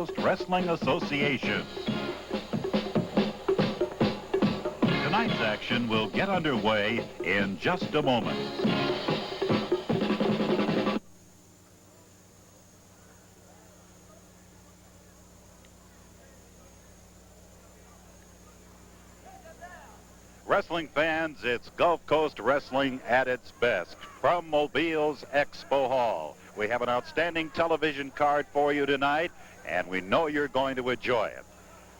Wrestling Association. Tonight's action will get underway in just a moment. Wrestling fans, it's Gulf Coast Wrestling at its best. From Mobile's Expo Hall, we have an outstanding television card for you tonight, and we know you're going to enjoy it.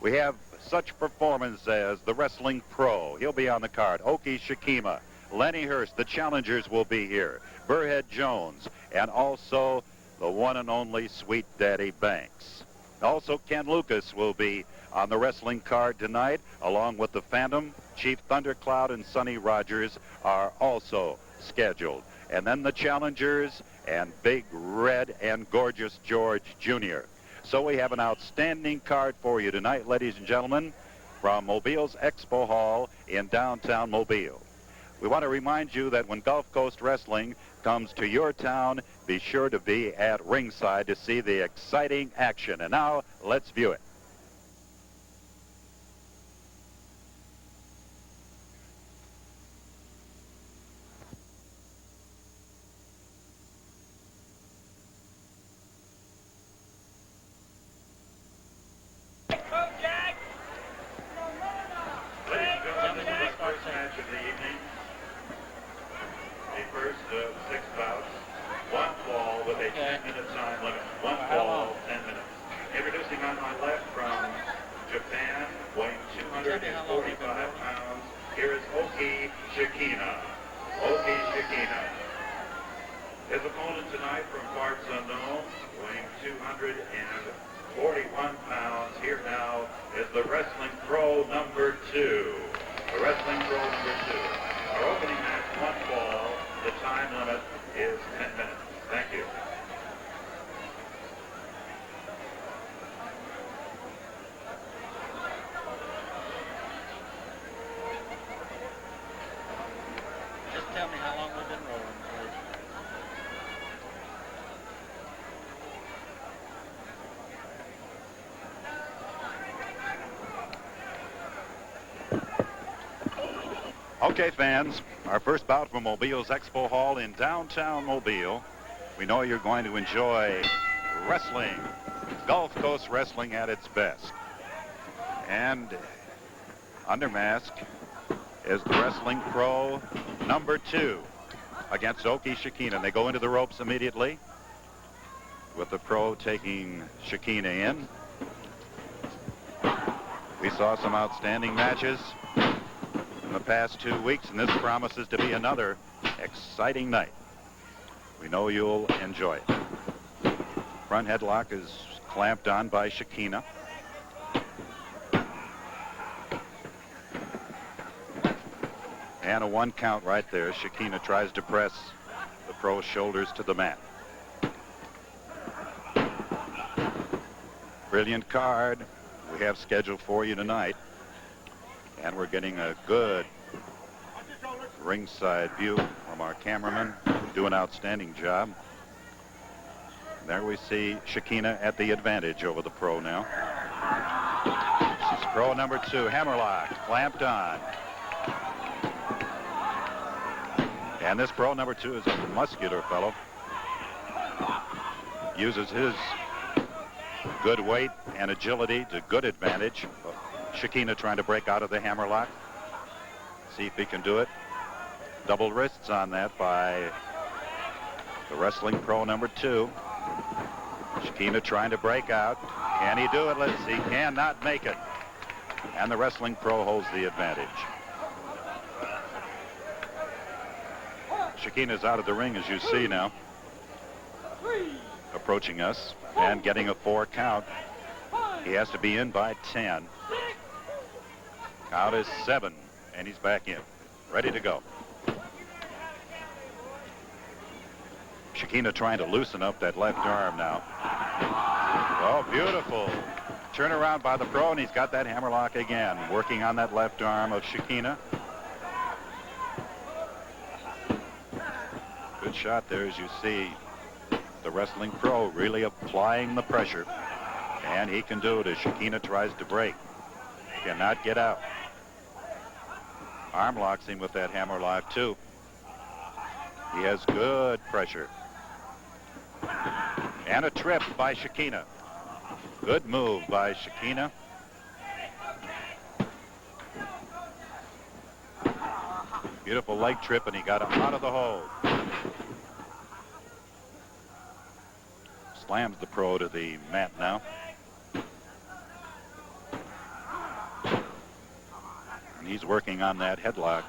We have such performers as the Wrestling Pro. He'll be on the card. Oki Shikina, Lenny Hurst, the challengers will be here. Burrhead Jones, and also the one and only Sweet Daddy Banks. Also, Ken Lucas will be on the wrestling card tonight, along with the Phantom. Chief Thundercloud and Sonny Rogers are also scheduled. And then the challengers and Big Red and Gorgeous George Jr. So we have an outstanding card for you tonight, ladies and gentlemen, from Mobile's Expo Hall in downtown Mobile. We want to remind you that when Gulf Coast Wrestling comes to your town, be sure to be at ringside to see the exciting action. And now, let's view it. Here is Oki Shikina. Oki Shikina. His opponent tonight from parts unknown, weighing 241 pounds. Here now is the Wrestling Pro number 2. The Wrestling Pro number 2. Our opening match, one fall. The time limit is 10 minutes. Thank you. Tell me how long we've been rolling, please. Okay, fans, our first bout from Mobile's Expo Hall in downtown Mobile. We know you're going to enjoy wrestling, Gulf Coast Wrestling at its best. And under mask is the Wrestling Pro number 2 against Oki Shikina. They go into the ropes immediately with the Pro taking Shikina in. We saw some outstanding matches in the past 2 weeks, and this promises to be another exciting night. We know you'll enjoy it. Front headlock is clamped on by Shikina. And a 1 count right there. Shikina tries to press the Pro's shoulders to the mat. Brilliant card we have scheduled for you tonight. And we're getting a good ringside view from our cameraman, who do an outstanding job. There we see Shikina at the advantage over the Pro now. This is Pro number 2, hammerlock, clamped on. And this Pro number 2 is a muscular fellow. Uses his good weight and agility to good advantage. Shikina trying to break out of the hammerlock. See if he can do it. Double wrists on that by the Wrestling Pro number 2. Shikina trying to break out. Can he do it? Let's see. He cannot make it. And the Wrestling Pro holds the advantage. Shikina's out of the ring, as you see now. Approaching us and getting a 4 count. He has to be in by 10. Count is 7, and he's back in. Ready to go. Shikina trying to loosen up that left arm now. Oh, beautiful. Turnaround by the Pro, and he's got that hammerlock again. Working on that left arm of Shikina. Good shot there, as you see. The Wrestling Pro really applying the pressure. And he can do it as Shikina tries to break. Cannot get out. Arm locks him with that hammer lock, too. He has good pressure. And a trip by Shikina. Good move by Shikina. Beautiful leg trip, and he got him out of the hold. Slams the pro to the mat now. And he's working on that headlock,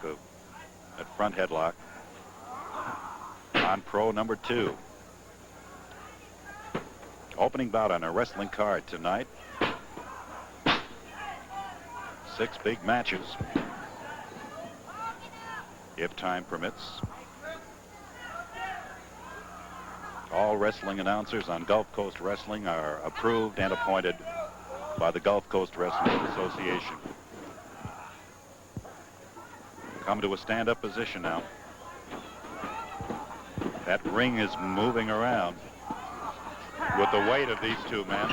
that front headlock, on pro number 2. Opening bout on a wrestling card tonight. 6 big matches, if time permits. All wrestling announcers on Gulf Coast Wrestling are approved and appointed by the Gulf Coast Wrestling Association. Come to a stand-up position now. That ring is moving around with the weight of these two men.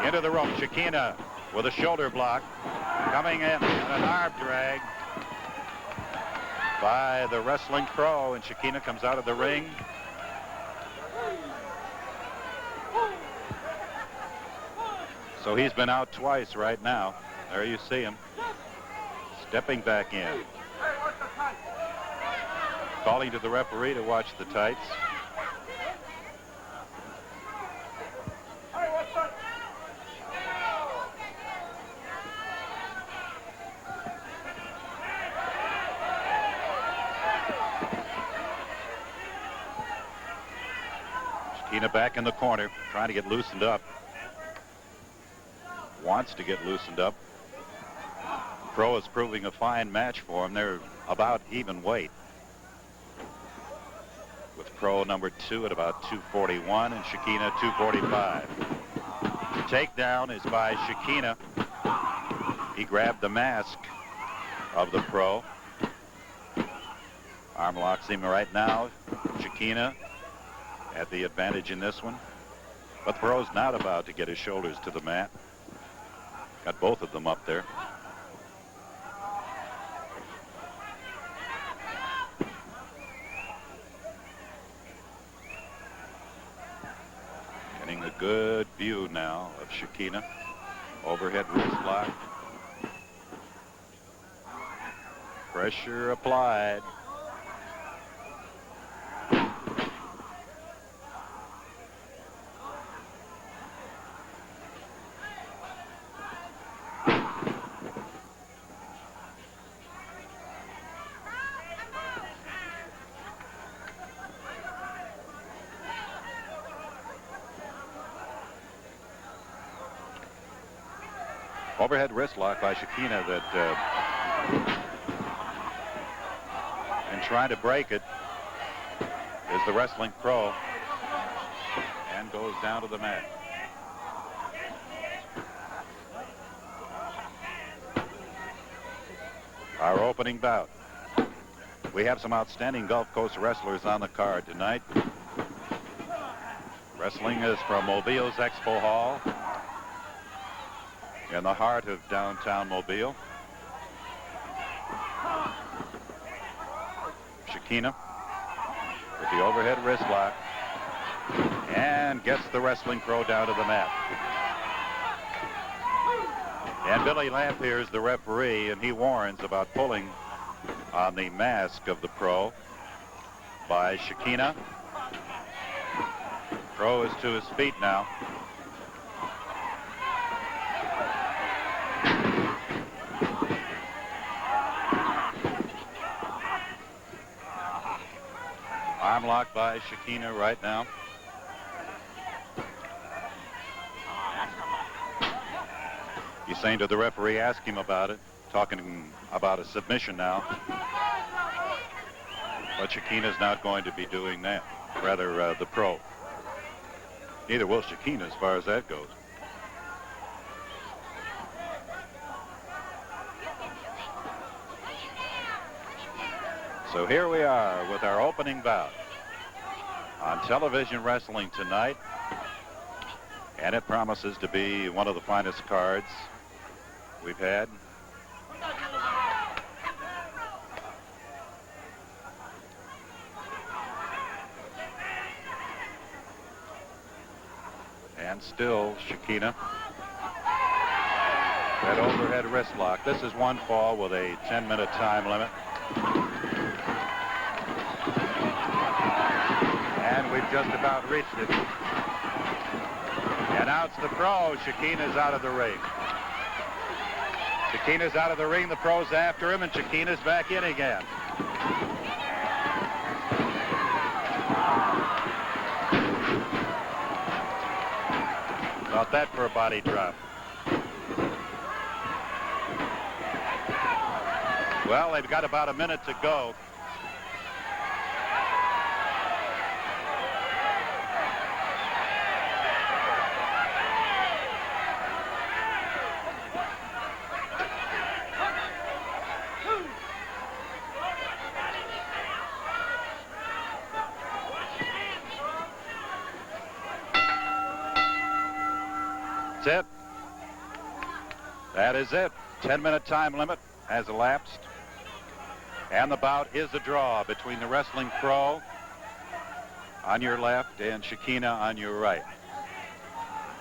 Into the rope, Shikina with a shoulder block. Coming in, and an arm drag by the wrestling pro, and Shikina comes out of the ring. So he's been out twice right now. There you see him. Stepping back in. Calling to the referee to watch the tights. Shikina back in the corner, trying to get loosened up. Wants to get loosened up. Pro is proving a fine match for him. They're about even weight, with pro number 2 at about 241 and Shikina 245. The takedown is by Shikina. He grabbed the mask of the pro. Arm locks him right now. Shikina had the advantage in this one, but the pro's not about to get his shoulders to the mat. Got both of them up there. Getting a good view now of Shikina. Overhead wrist lock. Pressure applied. Overhead wrist lock by Shikina and trying to break it is the wrestling pro, and goes down to the mat. Our opening bout. We have some outstanding Gulf Coast wrestlers on the card tonight. Wrestling is from Mobile's Expo Hall in the heart of downtown Mobile. Shikina with the overhead wrist lock and gets the wrestling pro down to the mat. And Billy Lampier is the referee, and he warns about pulling on the mask of the pro by Shikina. Pro is to his feet now. Arm lock by Shikina right now. He's saying to the referee, ask him about it, talking about a submission now. But Shikina's not going to be doing that, rather the pro. Neither will Shikina as far as that goes. So here we are with our opening bout on television wrestling tonight. And it promises to be one of the finest cards we've had. And still Shikina. That overhead wrist lock. This is one fall with a 10-minute time limit. And we've just about reached it. And out's the pro. Shikina's out of the ring. Shikina's out of the ring. The pro's after him, and Shikina's back in again. About that for a body drop. Well, they've got about a minute to go. That's it. That is it. 10-minute time limit has elapsed. And the bout is a draw between the Wrestling Pro on your left and Shikina on your right.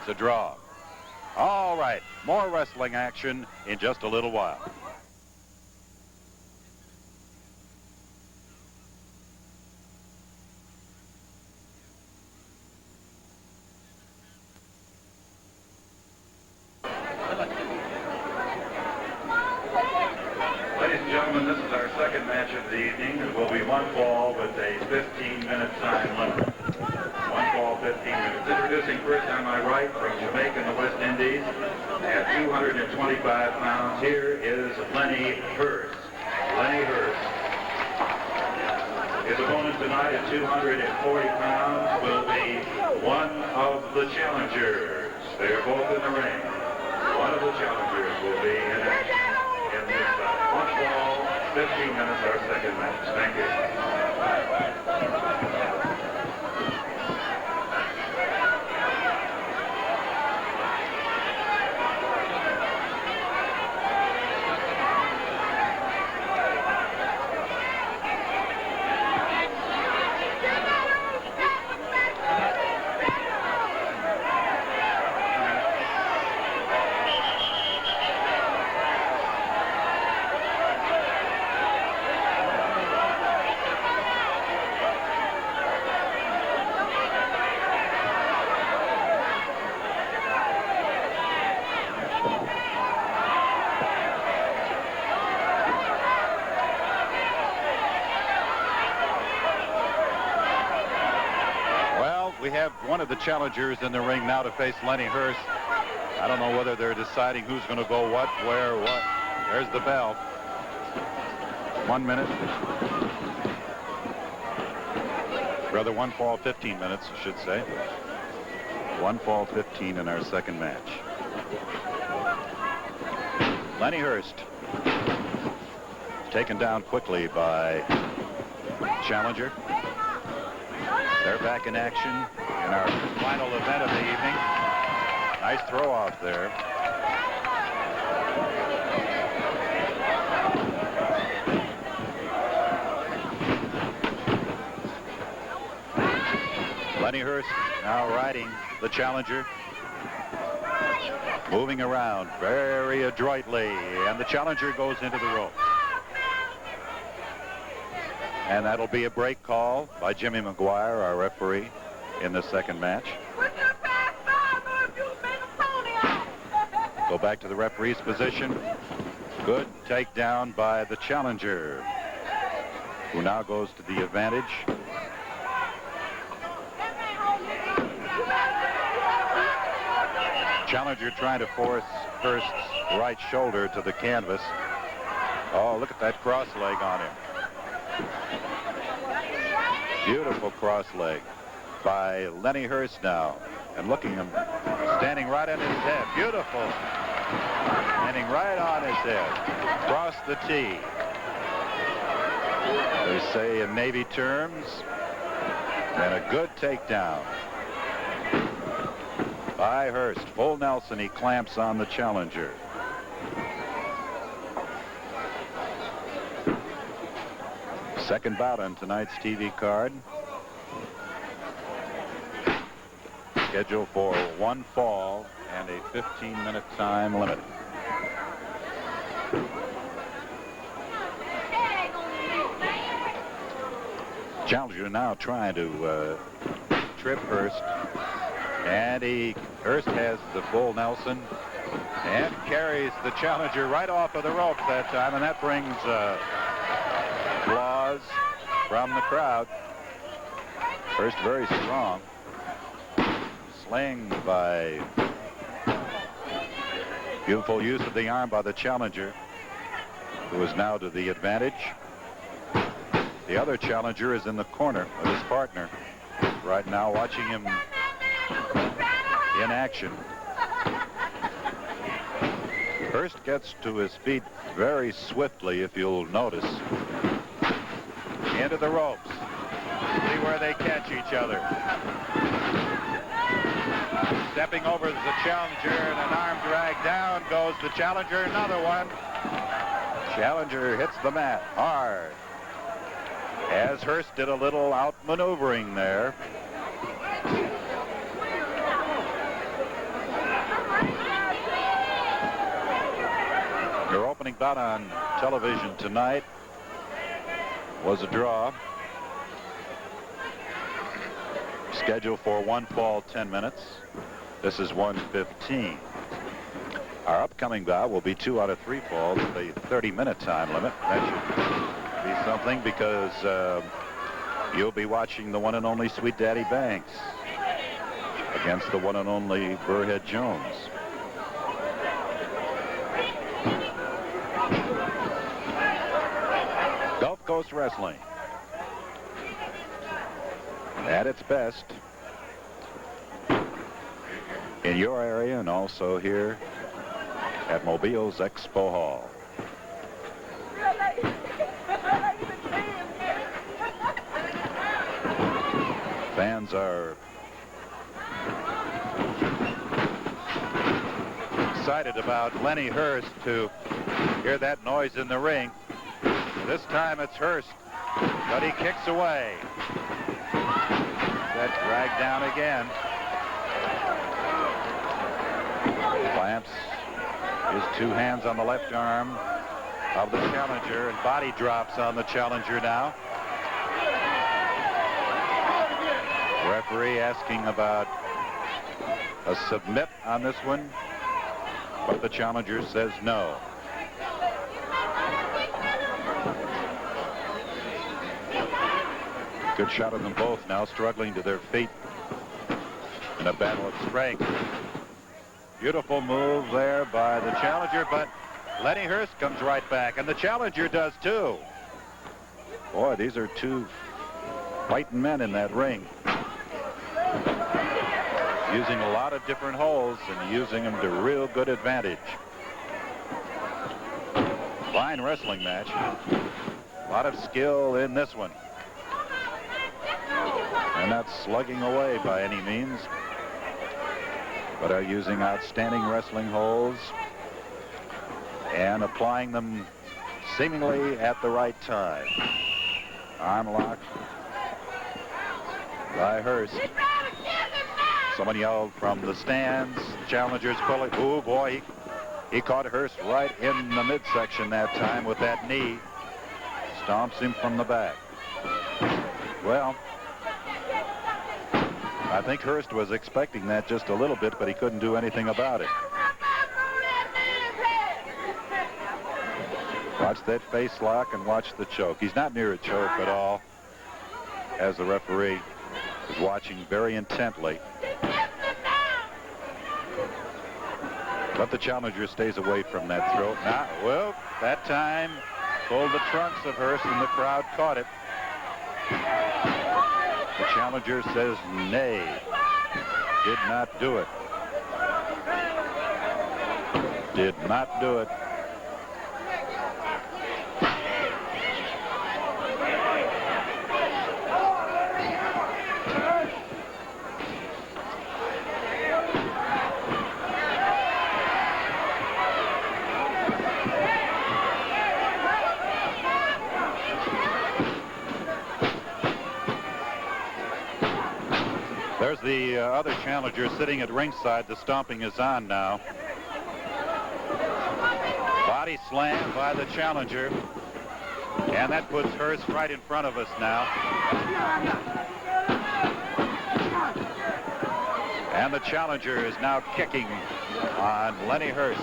It's a draw. All right, more wrestling action in just a little while. Ladies and gentlemen, this is our second match of the evening. It will be one fall with a 15-minute time limit. One fall, 15 minutes. Introducing first on my right from Jamaica in the West Indies at 225 pounds. Here is Lenny Hurst. Lenny Hurst. His opponent tonight at 240 pounds will be one of the challengers. They are both in the ring. One of the challengers will be in action in this bout. One fall, 15 minutes, our second match. Thank you. We have one of the challengers in the ring now to face Lenny Hurst. I don't know whether they're deciding who's going to go what, where, what. There's the bell. 1 minute. Rather, one fall, 15 minutes, I should say. One fall, 15 in our second match. Lenny Hurst taken down quickly by challenger. They're back in action in our final event of the evening. Nice throw off there. Lenny Hurst now riding the challenger. Moving around very adroitly, and the challenger goes into the rope. And that'll be a break call by Jimmy McGuire, our referee, in the second match. Go back to the referee's position. Good takedown by the challenger, who now goes to the advantage. Challenger trying to force Hurst's right shoulder to the canvas. Oh, look at that cross leg on him. Beautiful cross leg by Lenny Hurst now. And looking him, standing right on his head. Beautiful. Standing right on his head. Across the tee. They say in Navy terms. And a good takedown. by Hurst. Full Nelson, he clamps on the challenger. Second bout on tonight's TV card. Scheduled for one fall and a 15-minute time limit. Challenger now trying to trip Hurst. And Hurst has the full Nelson and carries the challenger right off of the ropes that time, and that brings applause from the crowd. Hurst very strong. Sling by beautiful use of the arm by the challenger, who is now to the advantage. The other challenger is in the corner of his partner right now, watching him in action. Hurst gets to his feet very swiftly, if you'll notice. Into the ropes. See where they catch each other. Stepping over the challenger, and an arm drag down goes the challenger. Another one. Challenger hits the mat hard, as Hurst did a little outmaneuvering there. Their opening bout on television tonight was a draw. Scheduled for one fall, 10 minutes. This is 1:15. Our upcoming bout will be 2 out of 3 falls with a 30-minute time limit. That should be something, because you'll be watching the one and only Sweet Daddy Banks against the one and only Burrhead Jones. Gulf Coast Wrestling at its best in your area, and also here at Mobile's Expo Hall. Fans are excited about Lenny Hurst to hear that noise in the ring. This time it's Hurst, but he kicks away. That dragged down again. Clamps his 2 hands on the left arm of the challenger, and body drops on the challenger now. Referee asking about a submit on this one, but the challenger says no. Good shot of them both now, struggling to their feet in a battle of strength. Beautiful move there by the challenger, but Lenny Hurst comes right back, and the challenger does too. Boy, these are 2 fighting men in that ring, using a lot of different holds and using them to real good advantage. Fine wrestling match. A lot of skill in this one. And not slugging away by any means, but are using outstanding wrestling holds and applying them seemingly at the right time. Arm lock by Hurst. Someone yelled from the stands. Challengers pulling. Oh boy, he caught Hurst right in the midsection that time with that knee. Stomps him from the back. Well, I think Hurst was expecting that just a little bit, but he couldn't do anything about it. Watch that face lock and watch the choke. He's not near a choke at all, as the referee is watching very intently. But the challenger stays away from that throat. Now, well, that time pulled the trunks of Hurst, and the crowd caught it. The challenger says nay. Did not do it. Did not do it. There's the other challenger sitting at ringside. The stomping is on now. Body slam by the challenger. And that puts Hurst right in front of us now. And the challenger is now kicking on Lenny Hurst.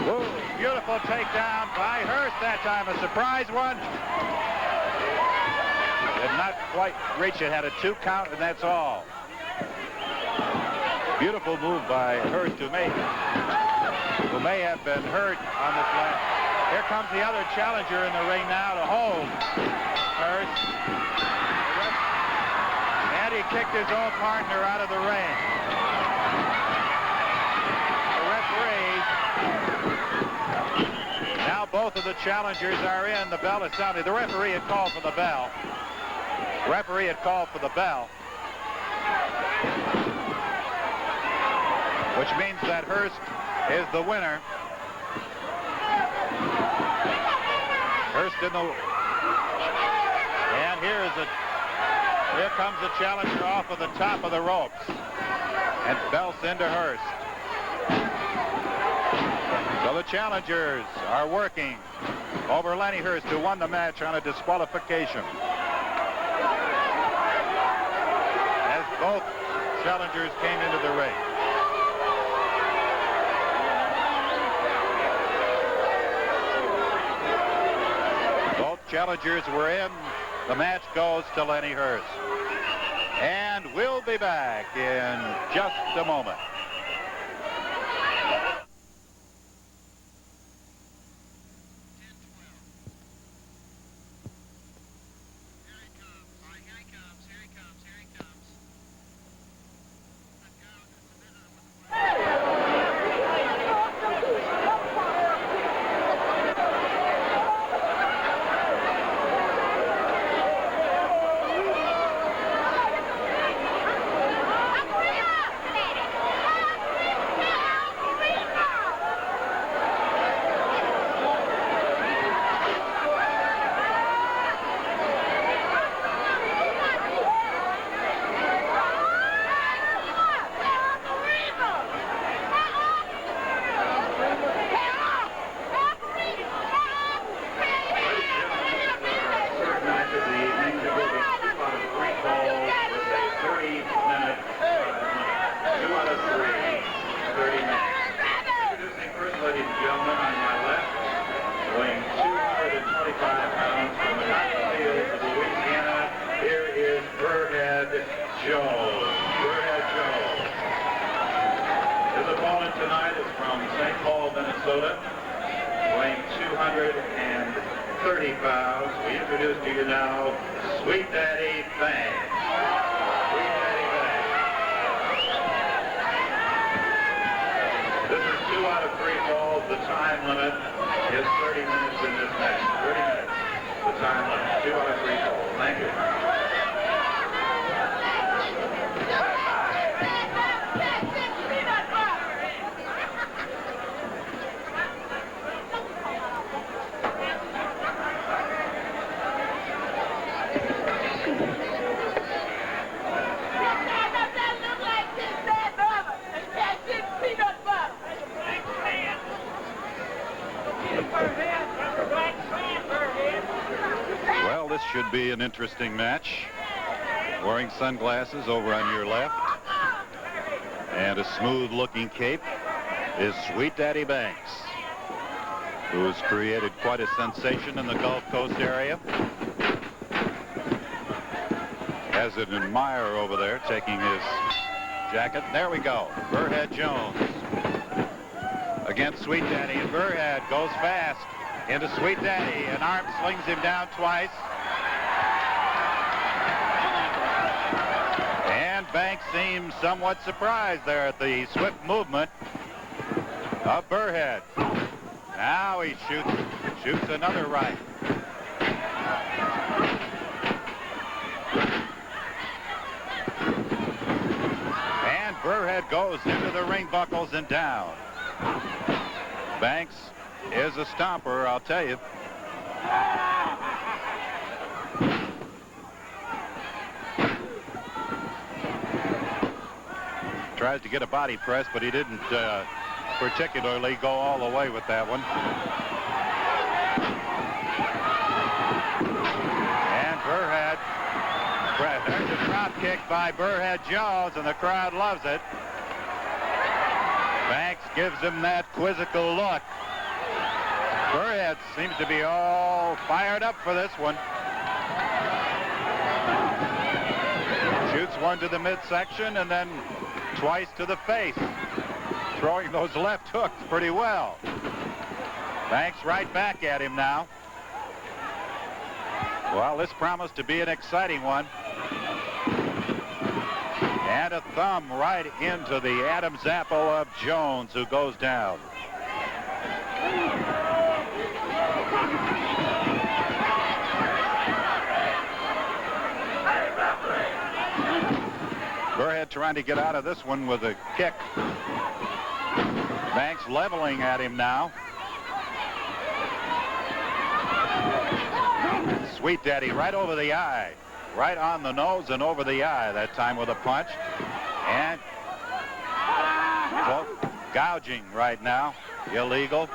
Whoa, beautiful takedown by Hurst that time. A surprise one. Did not quite reach it. Had a 2 count, and that's all. Beautiful move by Hurst, who may have been hurt on this last. Here comes the other challenger in the ring now to hold Hurst. And he kicked his own partner out of the ring. The referee. Now both of the challengers are in. The bell is sounding. The referee had called for the bell. Referee had called for the bell. Which means that Hurst is the winner. Hurst in the... And here comes the challenger off of the top of the ropes. And belts into Hurst. So the challengers are working over Lenny Hurst, who won the match on a disqualification. As both challengers came into the ring. Both challengers were in. The match goes to Lenny Hurst. And we'll be back in just a moment. Weighing 230 pounds, we introduce to you now Sweet Daddy Banks. Sweet Daddy Banks. This is 2 out of 3 falls. The time limit is 30 minutes in this match. 30 minutes. The time limit. 2 out of 3 falls. Thank you. Well, this should be an interesting match. Wearing sunglasses over on your left and a smooth-looking cape is Sweet Daddy Banks, who has created quite a sensation in the Gulf Coast area. Has an admirer over there taking his jacket. There we go. Burrhead Jones against Sweet Daddy, and Burrhead goes fast into Sweet Daddy. An arm slings him down twice. And Banks seems somewhat surprised there at the swift movement of Burrhead. Now he shoots another right. And Burrhead goes into the ring buckles and down. Banks is a stomper, I'll tell you. Tries to get a body press, but he didn't particularly go all the way with that one. And Burrhead, there's a drop kick by Burrhead Jones, and the crowd loves it. Banks gives him that quizzical look. Burrhead seems to be all fired up for this one. Shoots one to the midsection and then twice to the face, throwing those left hooks pretty well. Banks right back at him now. Well, this promised to be an exciting one. And a thumb right into the Adam's apple of Jones, who goes down. Burrhead trying to get out of this one with a kick. Banks leveling at him now. Sweet Daddy right over the eye. Right on the nose and over the eye that time with a punch. And gouging right now. Illegal.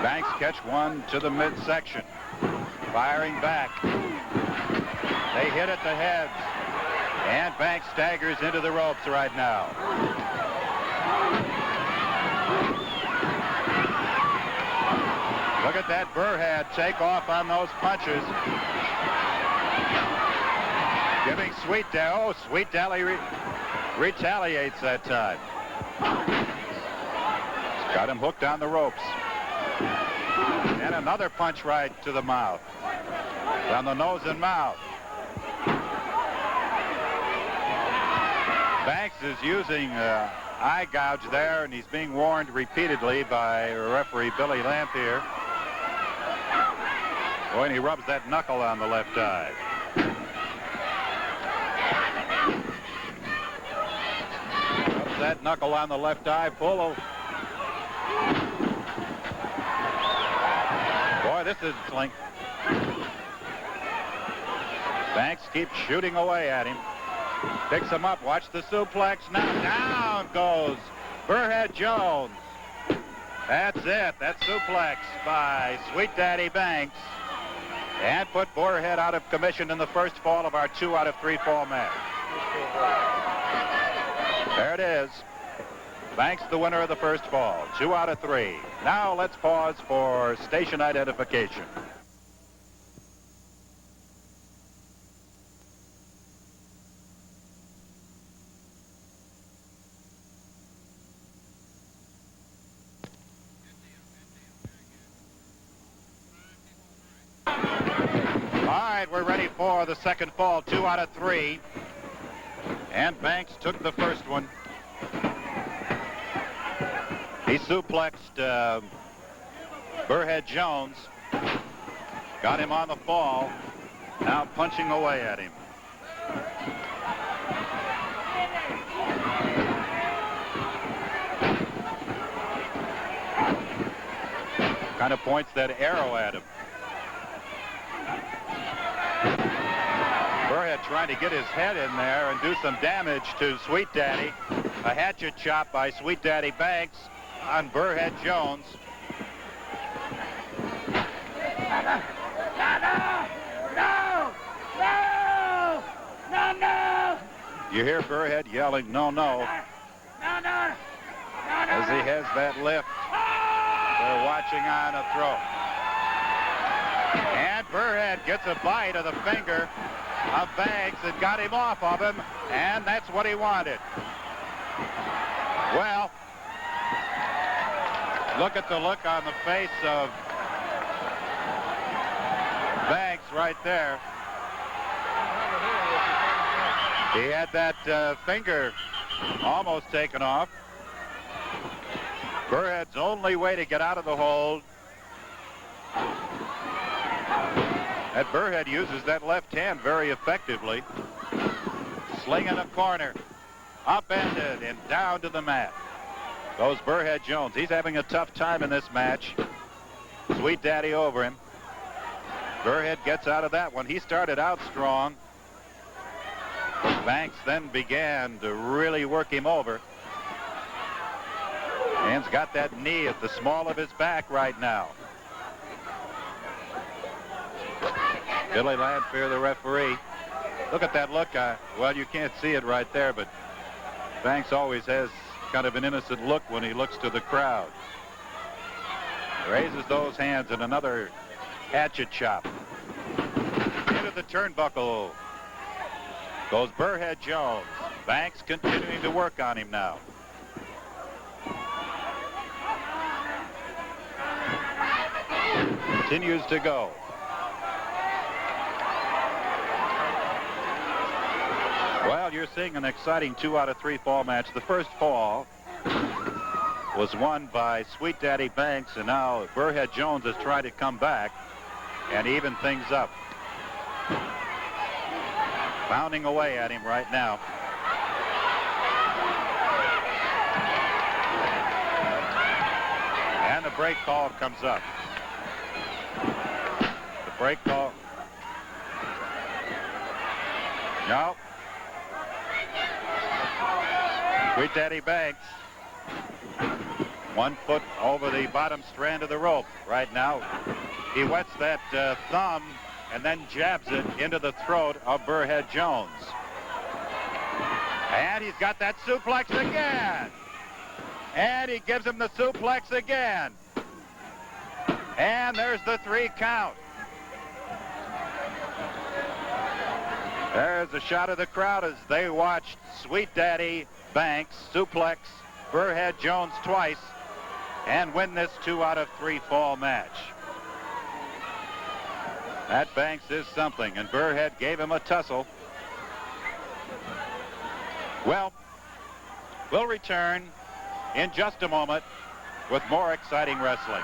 Banks catch one to the midsection. Firing back. They hit at the heads. And Banks staggers into the ropes right now. Look at that Burrhead take off on those punches. Giving Sweet Daddy. Oh, Sweet Daddy retaliates that time. He's got him hooked on the ropes. And another punch right to the mouth. Down the nose and mouth. Banks is using eye gouge there, and he's being warned repeatedly by referee Billy Lampier. Boy, and he rubs that knuckle on the left eye. Rubs that knuckle on the left eye full of... Boy, this is sling. Banks keeps shooting away at him. Picks him up. Watch the suplex. Now down goes Burrhead Jones. That's it. That suplex by Sweet Daddy Banks. And put Burrhead out of commission in the first fall of our 2 out of 3 fall match. There it is. Banks the winner of the first fall. 2 out of 3. Now let's pause for station identification. We're ready for the second fall, 2 out of 3. And Banks took the first one. He suplexed Burrhead Jones. Got him on the fall. Now punching away at him. Kind of points that arrow at him. Burrhead trying to get his head in there and do some damage to Sweet Daddy. A hatchet chop by Sweet Daddy Banks on Burrhead Jones. No! You hear Burrhead yelling, no. As he has that lift. They're watching on a throw. And Burrhead gets a bite of the finger of Banks and got him off of him, and that's what he wanted. Well, look at the look on the face of Banks right there. He had that finger almost taken off. Burrhead's only way to get out of the hold. That Burrhead uses that left hand very effectively. Slinging a corner. Upended and down to the mat. Goes Burrhead Jones. He's having a tough time in this match. Sweet Daddy over him. Burrhead gets out of that one. He started out strong. Banks then began to really work him over. And's got that knee at the small of his back right now. Billy Lanfear, the referee. Look at that look. Well, you can't see it right there, but Banks always has kind of an innocent look when he looks to the crowd. Raises those hands and another hatchet chop. Into the turnbuckle goes Burrhead Jones. Banks continuing to work on him now. Continues to go. Well, you're seeing an exciting 2 out of 3 fall match. The first fall was won by Sweet Daddy Banks, and now Burrhead Jones is trying to come back and even things up. Pounding away at him right now. And the break call comes up. The break call. No. Sweet Daddy Banks. 1 foot over the bottom strand of the rope right now. He wets that thumb and then jabs it into the throat of Burrhead Jones. And he's got that suplex again. And he gives him the suplex again. And there's the 3 count. There's a shot of the crowd as they watched Sweet Daddy Banks suplex Burrhead Jones twice and win this 2 out of 3 fall match. That Banks is something, and Burrhead gave him a tussle. Well, we'll return in just a moment with more exciting wrestling.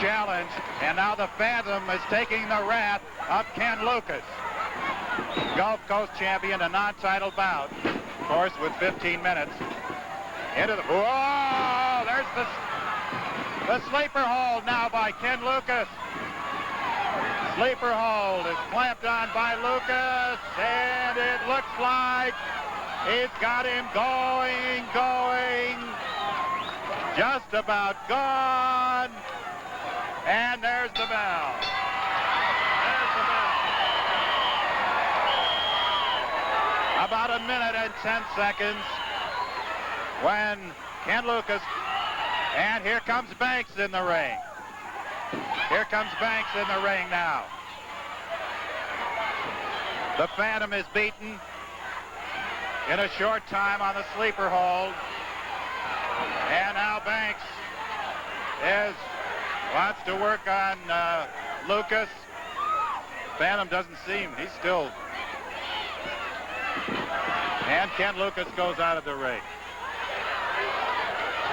Challenge, and now the Phantom is taking the wrath of Ken Lucas. Gulf Coast champion, a non-title bout, of course, with 15 minutes. Into the, whoa, there's the sleeper hold now by Ken Lucas. Sleeper hold is clamped on by Lucas, and it looks like he's got him going, just about gone. And there's the bell. There's the bell. About 1 minute and 10 seconds when Ken Lucas, and here comes Banks in the ring. Here comes Banks in the ring now. The Phantom is beaten in a short time on the sleeper hold. And now Banks wants to work on Lucas. Phantom doesn't seem, he's still And Ken Lucas goes out of the ring.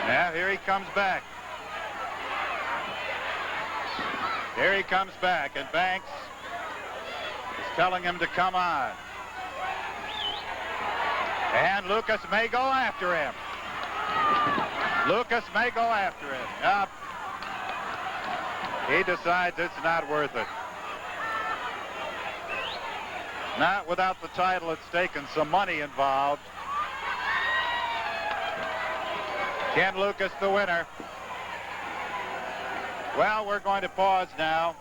Now here he comes back. Here he comes back, and Banks is telling him to come on. And Lucas may go after him. Lucas may go after him. Yep. He decides it's not worth it. Not without the title at stake and some money involved. Ken Lucas the winner. Well, we're going to pause now.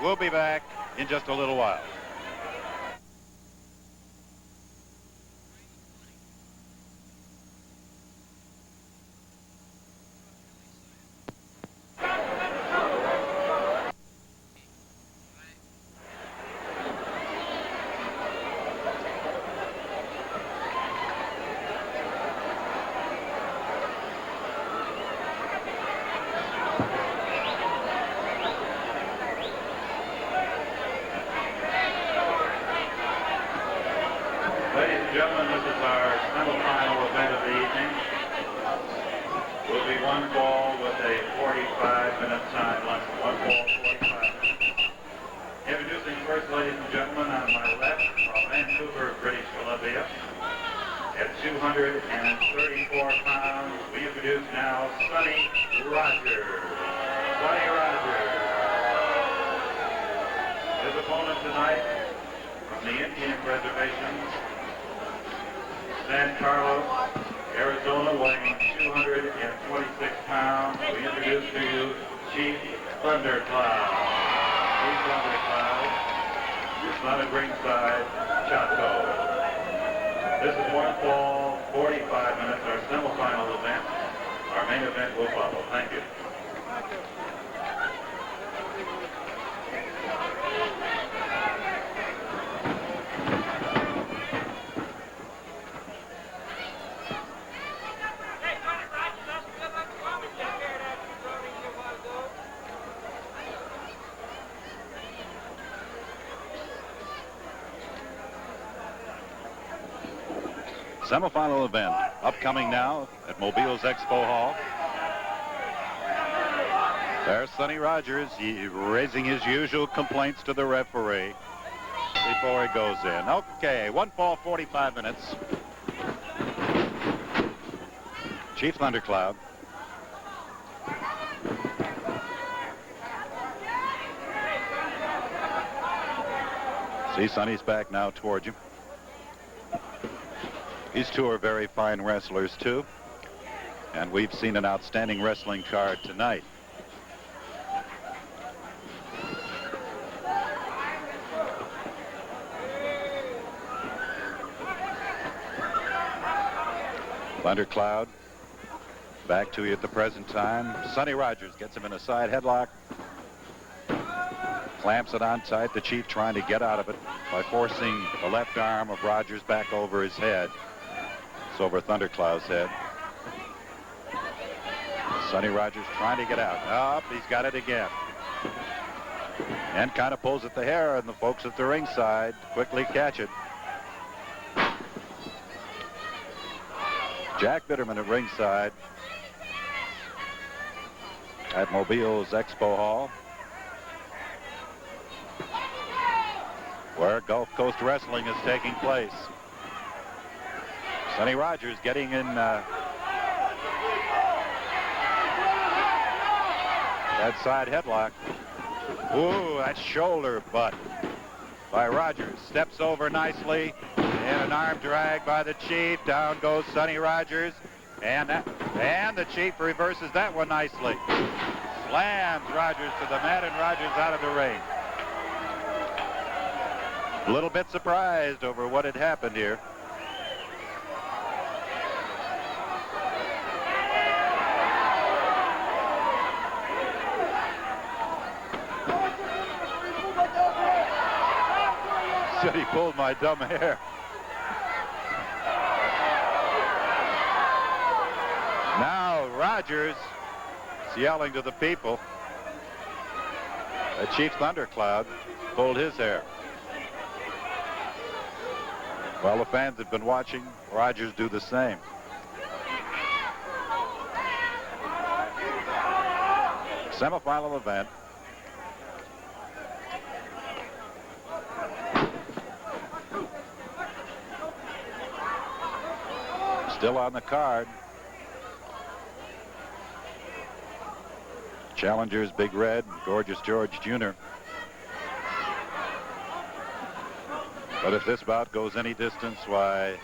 We'll be back in just a little while. Ladies and gentlemen, this is our semifinal event of the evening. Will be one ball with a 45-minute time limit. One ball, 45 minutes. Introducing first, ladies and gentlemen, on my left, from Vancouver, British Columbia. At 234 pounds, we introduce now Sonny Rogers. Sonny Rogers. His opponent tonight from the Indian Reservation, San Carlos, Arizona, weighing 226 pounds. We introduce to you Chief Thundercloud. Chief Thundercloud, son of ringside, Chaco. This is one fall, 45 minutes, our semifinal event. Our main event will follow. Thank you. Semifinal event upcoming now at Mobile's Expo Hall. There's Sonny Rogers raising his usual complaints to the referee before he goes in. Okay, one fall, 45 minutes. Chief Thundercloud. See, Sonny's back now toward you. These two are very fine wrestlers, too. And we've seen an outstanding wrestling card tonight. Thundercloud back to you at the present time. Sonny Rogers gets him in a side headlock. Clamps it on tight. The Chief trying to get out of it by forcing the left arm of Rogers back over his head. It's over Thundercloud's head. Sonny Rogers trying to get out. Up, he's got it again. And kind of pulls at the hair, and the folks at the ringside quickly catch it. Jack Bitterman at ringside at Mobile's Expo Hall, where Gulf Coast Wrestling is taking place. Sonny Rogers getting in that side headlock. Ooh, that shoulder butt by Rogers. Steps over nicely, and an arm drag by the Chief. Down goes Sonny Rogers, and the Chief reverses that one nicely. Slams Rogers to the mat, and Rogers out of the ring. A little bit surprised over what had happened here. Said he pulled my dumb hair. Now Rogers is yelling to the people that Chief Thundercloud pulled his hair. Well, the fans have been watching Rogers do the same. Semifinal event. Still on the card. Challengers Big Red and Gorgeous George Jr. But if this bout goes any distance, why,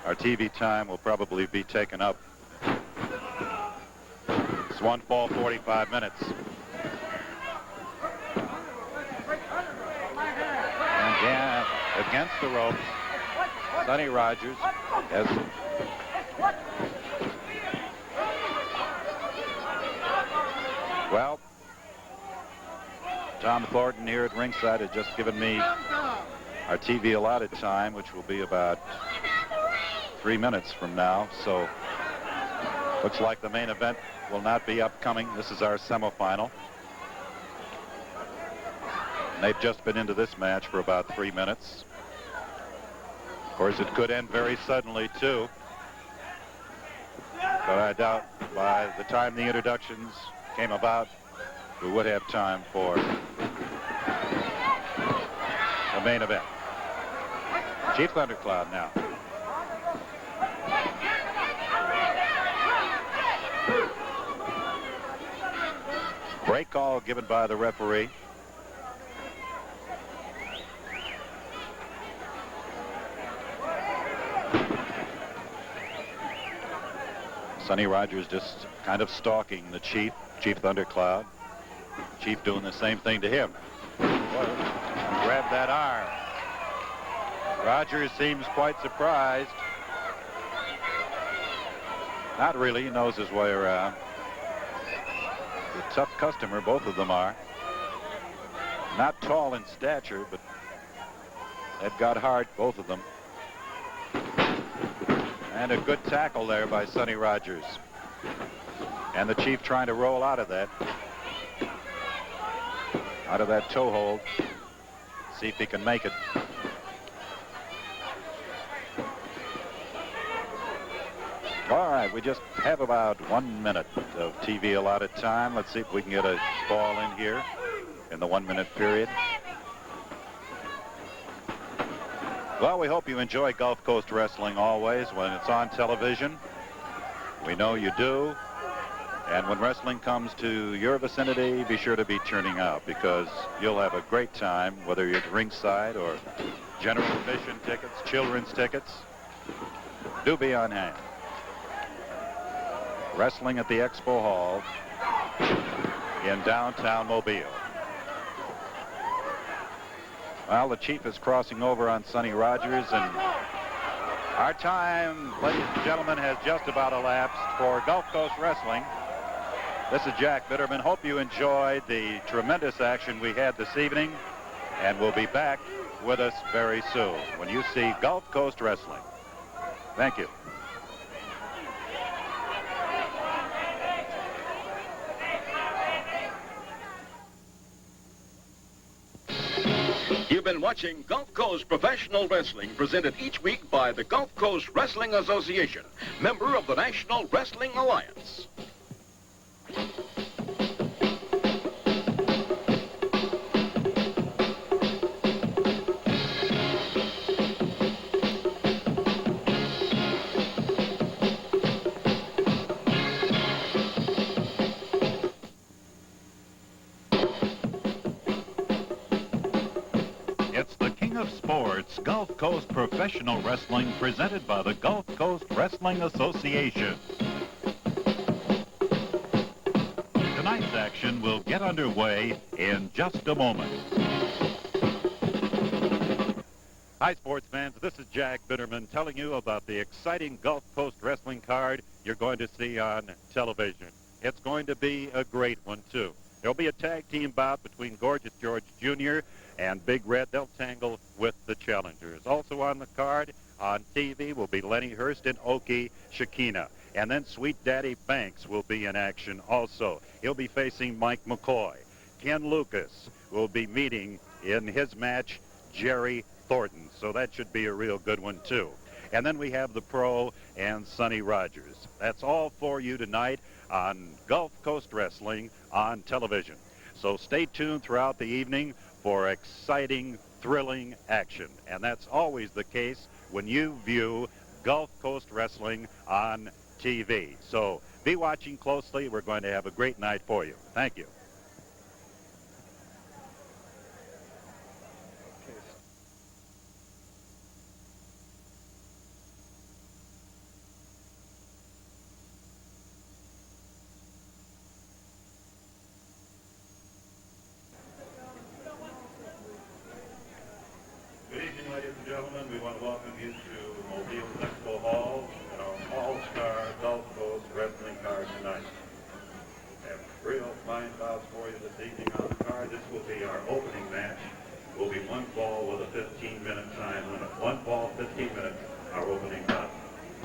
our TV time will probably be taken up. It's one fall, 45 minutes. And again, against the ropes, Sonny Rogers has well, Tom Thornton here at ringside has just given me our TV allotted time, which will be about 3 minutes from now. So looks like the main event will not be upcoming. This is our semifinal. And they've just been into this match for about 3 minutes. Of course, it could end very suddenly, too. But I doubt by the time the introductions came about, we would have time for the main event. Chief Thundercloud now. Break call given by the referee. Sonny Rogers just kind of stalking the Chief Thundercloud. Chief doing the same thing to him. Grab that arm. Rogers seems quite surprised. Not really, he knows his way around. A tough customer, both of them are. Not tall in stature, but they've got heart, both of them. And a good tackle there by Sonny Rogers. And the Chief trying to roll out of that toe hold. See if he can make it. All right, we just have about 1 minute of TV allotted time. Let's see if we can get a ball in here in the 1 minute period. Well, we hope you enjoy Gulf Coast Wrestling always when it's on television. We know you do. And when wrestling comes to your vicinity, be sure to be turning out, because you'll have a great time, whether you're at ringside or general admission tickets, children's tickets. Do be on hand. Wrestling at the Expo Hall in downtown Mobile. Well, the Chief is crossing over on Sonny Rogers, and our time, ladies and gentlemen, has just about elapsed for Gulf Coast Wrestling. This is Jack Bitterman. Hope you enjoyed the tremendous action we had this evening, and we'll be back with us very soon when you see Gulf Coast Wrestling. Thank you. You've been watching Gulf Coast Professional Wrestling, presented each week by the Gulf Coast Wrestling Association, member of the National Wrestling Alliance. It's the King of Sports, Gulf Coast Professional Wrestling, presented by the Gulf Coast Wrestling Association. Tonight's action will get underway in just a moment. Hi, sports fans. This is Jack Bitterman telling you about the exciting Gulf Coast Wrestling card you're going to see on television. It's going to be a great one, too. There'll be a tag team bout between Gorgeous George Jr. and Big Red. They'll tangle with the challengers. Also on the card on TV will be Lenny Hurst and Oki Shikina. And then Sweet Daddy Banks will be in action also. He'll be facing Mike McCoy. Ken Lucas will be meeting in his match Jerry Thornton, so that should be a real good one, too. And then we have the Pro and Sonny Rogers. That's all for you tonight on Gulf Coast Wrestling on television. So stay tuned throughout the evening for exciting, thrilling action. And that's always the case when you view Gulf Coast Wrestling on TV. So be watching closely. We're going to have a great night for you. Thank you. Good evening, ladies and gentlemen. We want to welcome you to Mobile's Expo Hall and our all-star Gulf Coast Wrestling card tonight. We have real fine bouts for you this evening on the card. This will be our opening match. Will be one fall with a 15-minute time limit. One fall, 15 minutes, our opening bout.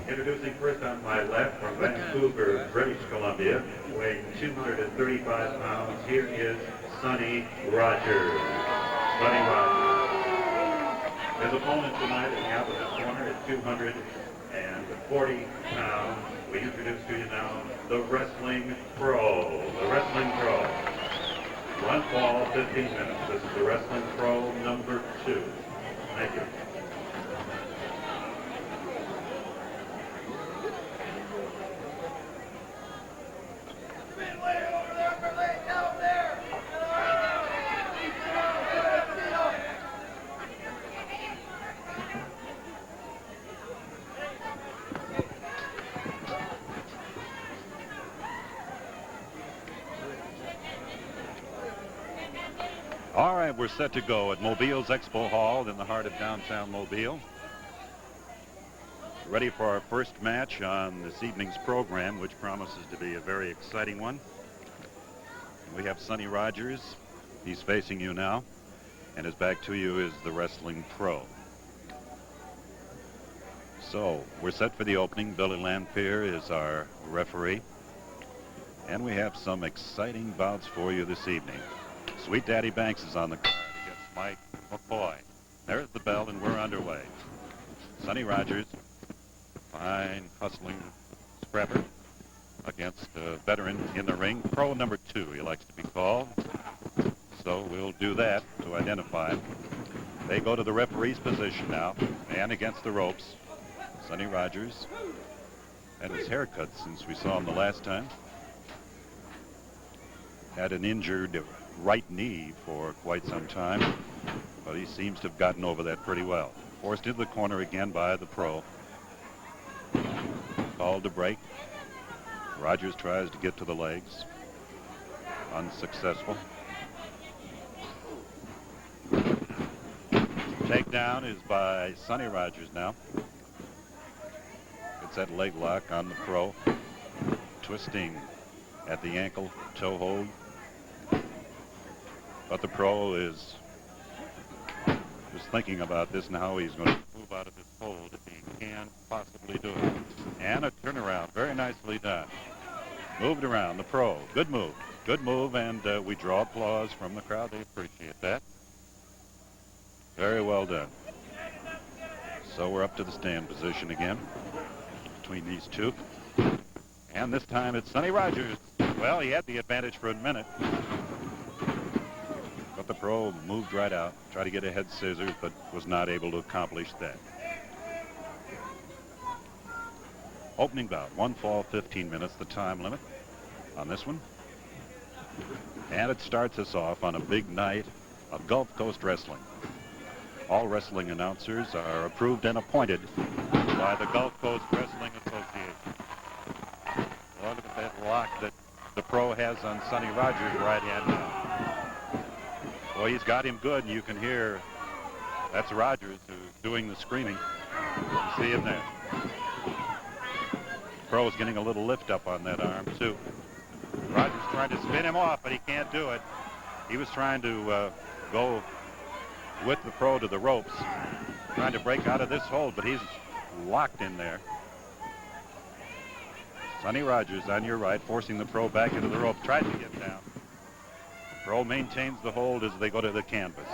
Introducing first on my left from Vancouver, British Columbia, weighing 235 pounds, here is Sonny Rogers. Sonny Rogers. His opponent tonight in the opposite corner is 240 pounds. We introduce to you now the Wrestling Pro. The Wrestling Pro. One fall, 15 minutes. This is the Wrestling Pro number 2. Thank you. All right, we're set to go at Mobile's Expo Hall in the heart of downtown Mobile. Ready for our first match on this evening's program, which promises to be a very exciting one. We have Sonny Rogers. He's facing you now, and his back to you is the Wrestling Pro. So we're set for the opening. Billy Lamphere is our referee, and we have some exciting bouts for you this evening. Sweet Daddy Banks is on the card against Mike McCoy. There's the bell, and we're underway. Sonny Rogers, fine, hustling scrapper against a veteran in the ring. Pro number 2, he likes to be called. So we'll do that to identify him. They go to the referee's position now, and against the ropes. Sonny Rogers had his hair cut since we saw him the last time. Had an injured right knee for quite some time, but he seems to have gotten over that pretty well. Forced into the corner again by the Pro. Called to break. Rogers tries to get to the legs. Unsuccessful. Takedown is by Sonny Rogers now. It's that leg lock on the Pro. Twisting at the ankle toe hold. But the Pro is just thinking about this and how he's going to move out of this hold if he can possibly do it. And a turnaround, very nicely done. Moved around, the Pro, good move, and we draw applause from the crowd. They appreciate that. Very well done. So we're up to the stand position again between these two. And this time it's Sonny Rogers. Well, he had the advantage for a minute. But the Pro moved right out, tried to get a head scissors, but was not able to accomplish that. Opening bout, one fall, 15 minutes, the time limit on this one. And it starts us off on a big night of Gulf Coast Wrestling. All wrestling announcers are approved and appointed by the Gulf Coast Wrestling Association. Look at that lock that the Pro has on Sonny Rogers' right hand now. Well, he's got him good, and you can hear that's Rogers who's doing the screaming. You see him there. Pro's getting a little lift up on that arm, too. Rogers trying to spin him off, but he can't do it. He was trying to go with the Pro to the ropes, trying to break out of this hold, but he's locked in there. Sonny Rogers on your right, forcing the Pro back into the rope, tries to get down. Pro maintains the hold as they go to the canvas.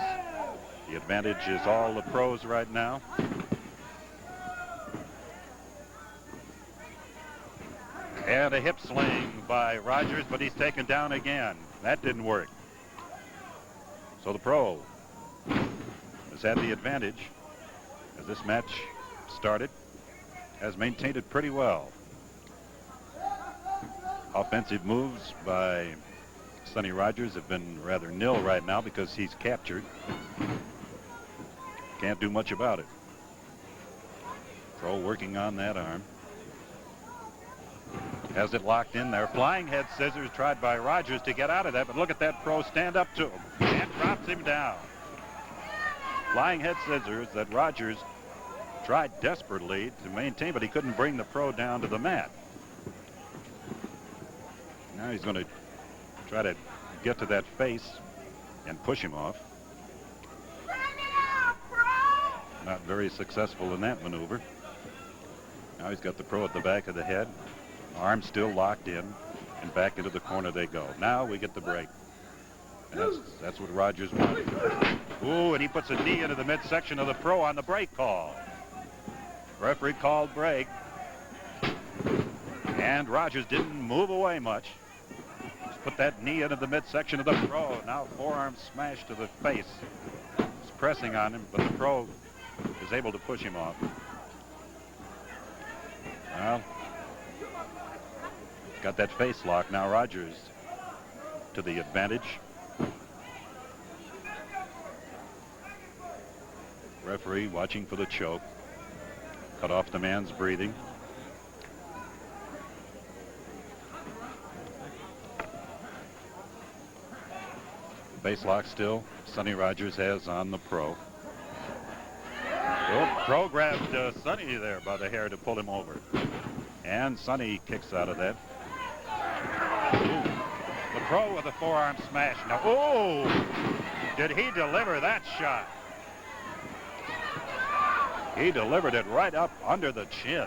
The advantage is all the pros right now. And a hip sling by Rogers, but he's taken down again. That didn't work. So the pro has had the advantage as this match started, has maintained it pretty well. Offensive moves by Sonny Rogers have been rather nil right now because he's captured. Can't do much about it. Pro working on that arm. Has it locked in there. Flying head scissors tried by Rogers to get out of that, but look at that pro stand up to him and drops him down. Flying head scissors that Rogers tried desperately to maintain, but he couldn't bring the pro down to the mat. Now he's going to try to get to that face and push him off. Not very successful in that maneuver. Now he's got the pro at the back of the head. Arm still locked in, and back into the corner they go. Now we get the break. And that's what Rogers wanted. Ooh, and he puts a knee into the midsection of the pro on the break call. Referee called break. And Rogers didn't move away much. Just put that knee into the midsection of the pro. Now forearm smash to the face. He's pressing on him, but the pro is able to push him off. Well, got that face lock. Now Rogers to the advantage. Referee watching for the choke. Cut off the man's breathing. Face lock still Sonny Rogers has on the pro. Oh, pro grabbed Sonny there by the hair to pull him over. And Sonny kicks out of that. Ooh. The pro with a forearm smash. Now, oh, did he deliver that shot? He delivered it right up under the chin.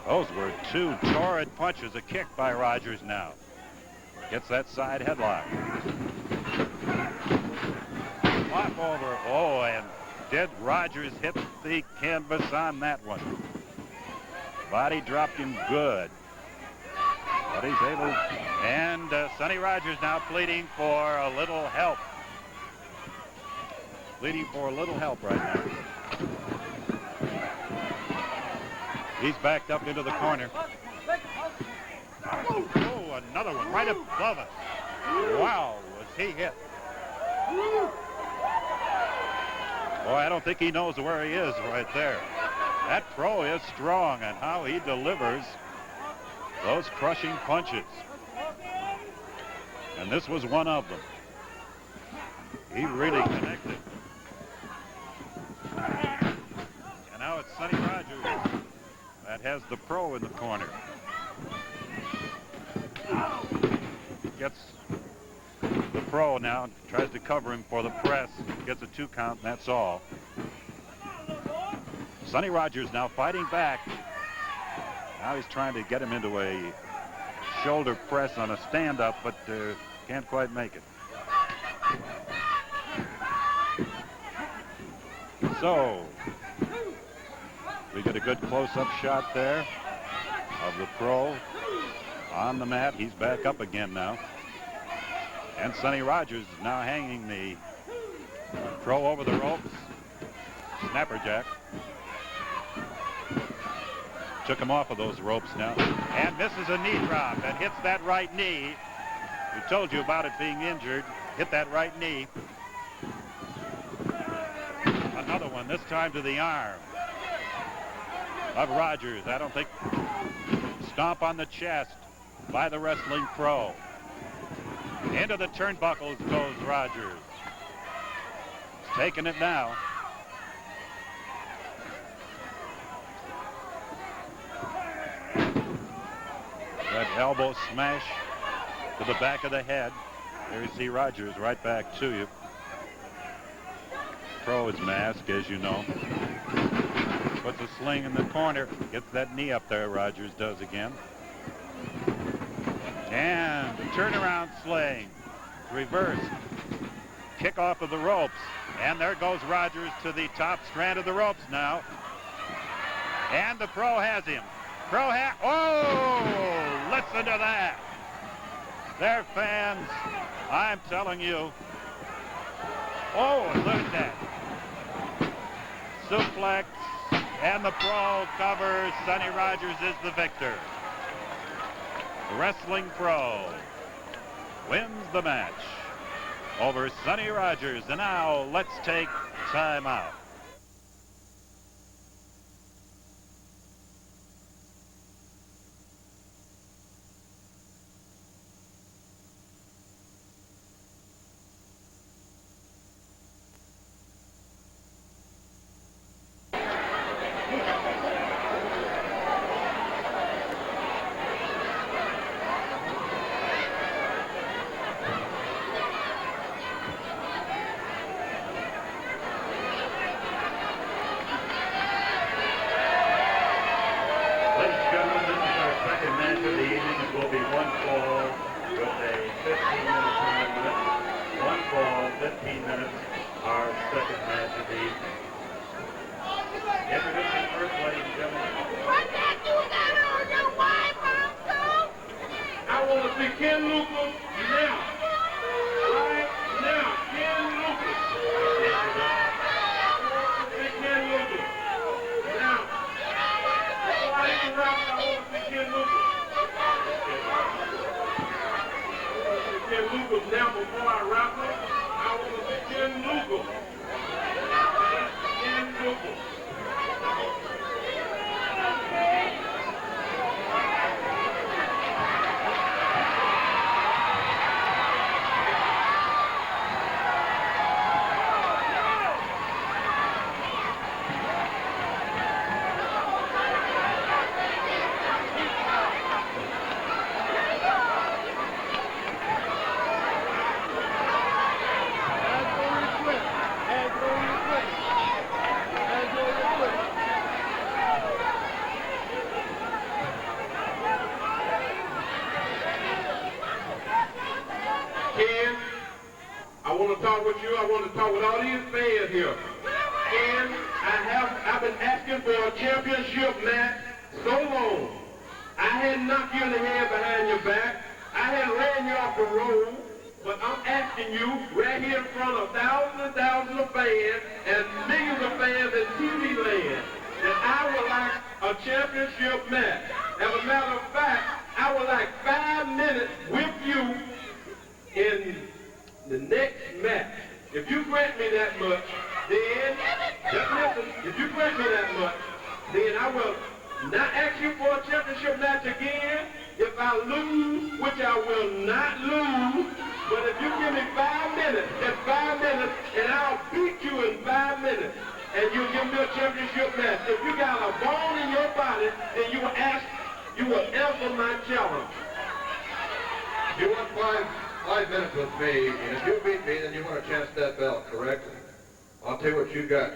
Those were two torrid punches. A kick by Rogers now. Gets that side headlock. Flop over. Oh, and did Rogers hit the canvas on that one? Body dropped him good. But he's able, and Sonny Rogers now pleading for a little help. Pleading for a little help right now. He's backed up into the corner. Oh, another one right above us. Wow, was he hit. Boy, I don't think he knows where he is right there. That pro is strong, and how he delivers those crushing punches. And this was one of them. He really connected. And now it's Sonny Rogers that has the pro in the corner. Gets the pro now, tries to cover him for the press. Gets a 2 count, and that's all. Sonny Rogers now fighting back. Now he's trying to get him into a shoulder press on a stand-up, but can't quite make it. So, we get a good close-up shot there of the pro on the mat. He's back up again now. And Sonny Rogers is now hanging the pro over the ropes. Snapperjack. Took him off of those ropes now. And misses a knee drop and hits that right knee. We told you about it being injured. Hit that right knee. Another one, this time to the arm of Rogers. I don't think. Stomp on the chest by the wrestling pro. Into the turnbuckles goes Rogers. He's taking it now. That elbow smash to the back of the head. There you see Rogers right back to you. Pro is masked, as you know. Puts a sling in the corner. Gets that knee up there, Rogers does again. And turnaround sling. Reverse. kickoff of the ropes. And there goes Rogers to the top strand of the ropes now. And the pro has him. Oh, listen to that. Their fans, I'm telling you. Oh, look at that. Suplex, and the pro covers. Sonny Rogers is the victor. Wrestling Pro wins the match over Sonny Rogers. And now let's take time out.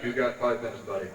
You got 5 minutes, buddy.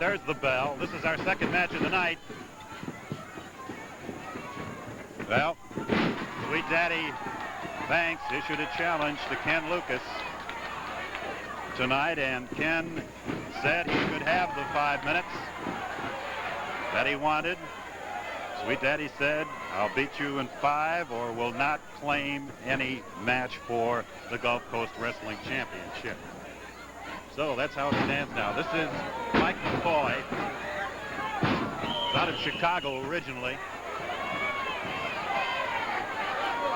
There's the bell. This is our second match of the night. Well, Sweet Daddy Banks issued a challenge to Ken Lucas tonight, and Ken said he could have the 5 minutes that he wanted. Sweet Daddy said, I'll beat you in 5 or will not claim any match for the Gulf Coast Wrestling Championship. So that's how it stands now. This is Mike McCoy. He's out of Chicago originally.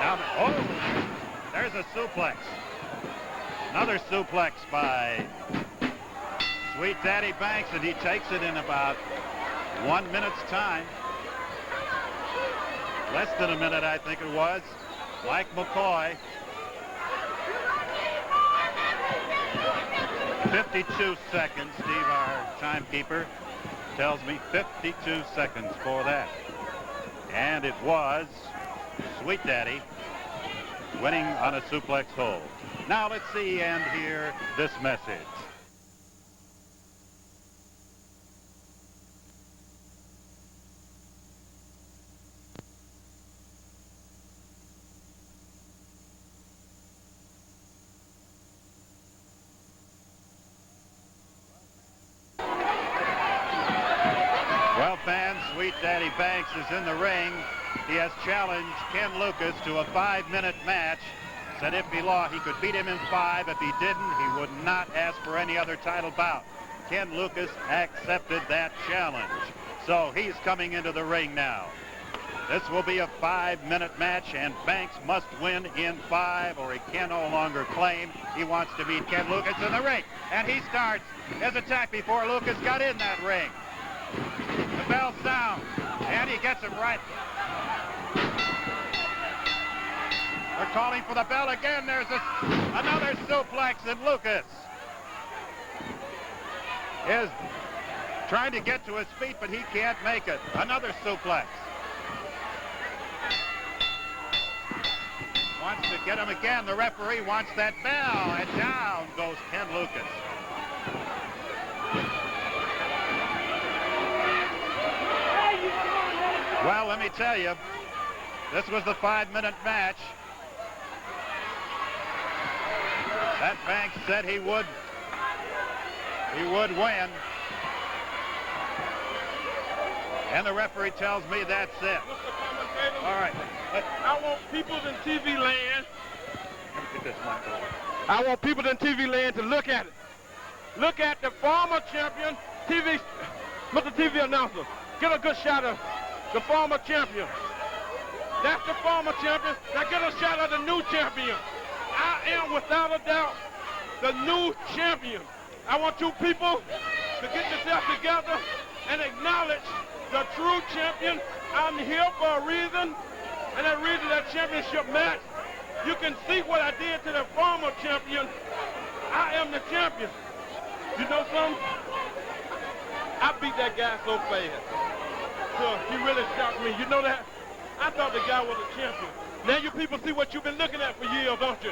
Now, oh, there's a suplex. Another suplex by Sweet Daddy Banks, and he takes it in about 1 minute's time. Less than a minute, I think it was. Mike McCoy. 52 seconds. Steve, our timekeeper, tells me 52 seconds for that. And it was Sweet Daddy winning on a suplex hold. Now let's see and hear this message. Well, fans, Sweet Daddy Banks is in the ring. He has challenged Ken Lucas to a 5-minute match. Said if he lost, he could beat him in 5. If he didn't, he would not ask for any other title bout. Ken Lucas accepted that challenge. So he's coming into the ring now. This will be a 5-minute match, and Banks must win in 5 or he can no longer claim he wants to beat Ken Lucas in the ring. And he starts his attack before Lucas got in that ring. The bell sounds, and he gets him right. They're calling for the bell again. There's another suplex, and Lucas is trying to get to his feet, but he can't make it. Another suplex. Wants to get him again. The referee wants that bell, and down goes Ken Lucas. Well, let me tell you, this was the 5-minute match that Banks said he would win. And the referee tells me that's it. All right. I want people in TV land. Let me get this mic over. I want people in TV land to look at it. Look at the former champion, Mr. TV announcer. Get a good shot of the former champion. That's the former champion. Now get a shot of the new champion. I am, without a doubt, the new champion. I want you people to get yourself together and acknowledge the true champion. I'm here for a reason, and that reason, that championship match. You can see what I did to the former champion. I am the champion. You know something? I beat that guy so fast. So he really shocked me. You know that? I thought the guy was a champion. Now you people see what you've been looking at for years, don't you?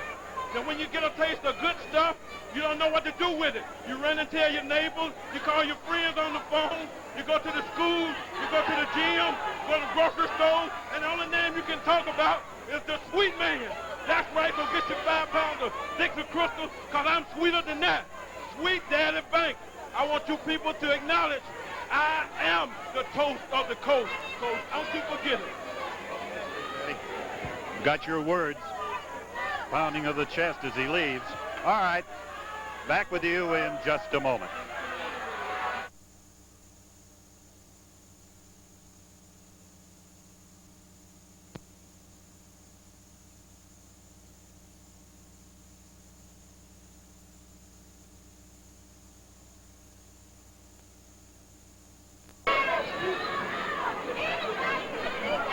Now when you get a taste of good stuff, you don't know what to do with it. You run and tell your neighbors, you call your friends on the phone, you go to the school, you go to the gym, go to the grocery store, and the only name you can talk about is the sweet man. That's right, so get your 5 pounds of Dixie Crystal, because I'm sweeter than that. Sweet Daddy Banks. I want you people to acknowledge I am the toast of the coast, so don't you forget it. Got your words. Pounding of the chest as he leaves. All right, back with you in just a moment.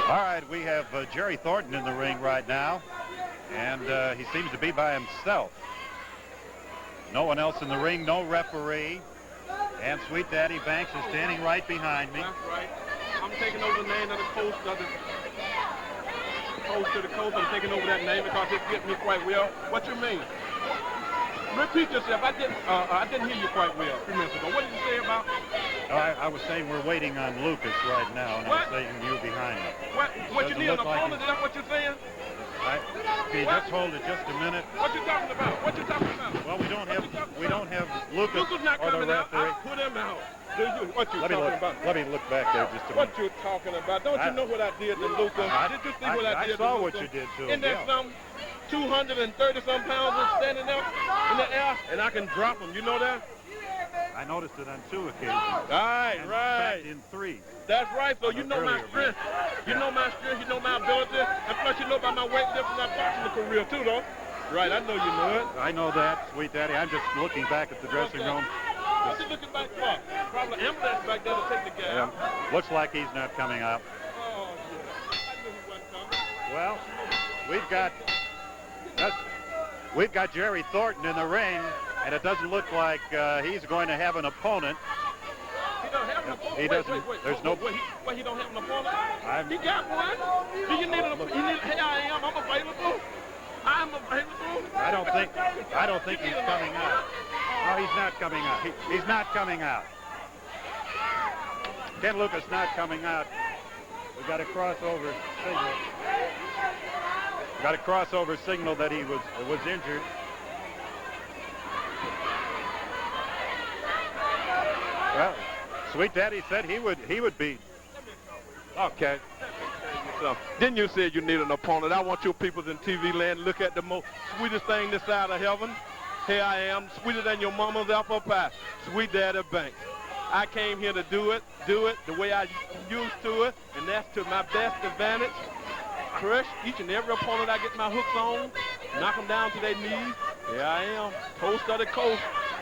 All right, we have Jerry Thornton in the ring right now. And he seems to be by himself. No one else in the ring, no referee. And Sweet Daddy Banks is standing right behind me. That's right. I'm taking over the name of the coast of the coast to the coast. I'm taking over that name because it fits me quite well. What you mean? Repeat yourself. I didn't hear you quite well a few minutes ago. What did you say about? I was saying we're waiting on Lucas right now, and What? I'm saying you behind me. What you Doesn't need an look like opponent? Is that what you're saying? Okay, just hold it just a minute. What you talking about? What you talking about? Well, we don't have Lucas Lucas not or the coming out. referee. I'll put him out. What you Let me talking look. about? Let me look back there just a minute. What you talking about? Don't you know what I did to Lucas? Did you see what I did to Lucas? I saw what you did to him. Isn't that something? 230-some pounds is standing up in the air, and I can drop him. You know that? I noticed it on 2 occasions. Right, and right. in 3. That's right. So you know my strength. You know my strength. You know my ability. And plus you know about my weightlifting and boxing career too, though. Right. I know you know it. I know that, Sweet Daddy. I'm just looking back at the dressing room. What's he looking back for? Probably ambulance back there to take the guy out. Looks like he's not coming out. Oh, yeah. I knew he wasn't coming. Well, we've got Jerry Thornton in the ring, and it doesn't look like he's going to have an opponent. He don't have an opponent. He doesn't. Wait. There's no. Wait, he don't have an opponent? He got one. Do you need an opponent? Here I am. I'm available. I'm available. I don't think he's coming out. No, he's not coming out. He's not coming out. Ken Lucas not coming out. We got a crossover signal. Got a crossover signal that he was injured. Well, Sweet Daddy said he would be. Okay. So, didn't you say you need an opponent? I want your people in TV land to look at the most sweetest thing this side of heaven. Here I am, sweeter than your mama's apple pie, Sweet Daddy Banks. I came here to do it the way I used to it, and that's to my best advantage. Crush each and every opponent I get my hooks on, knock them down to their knees. Here I am, toast of the coast.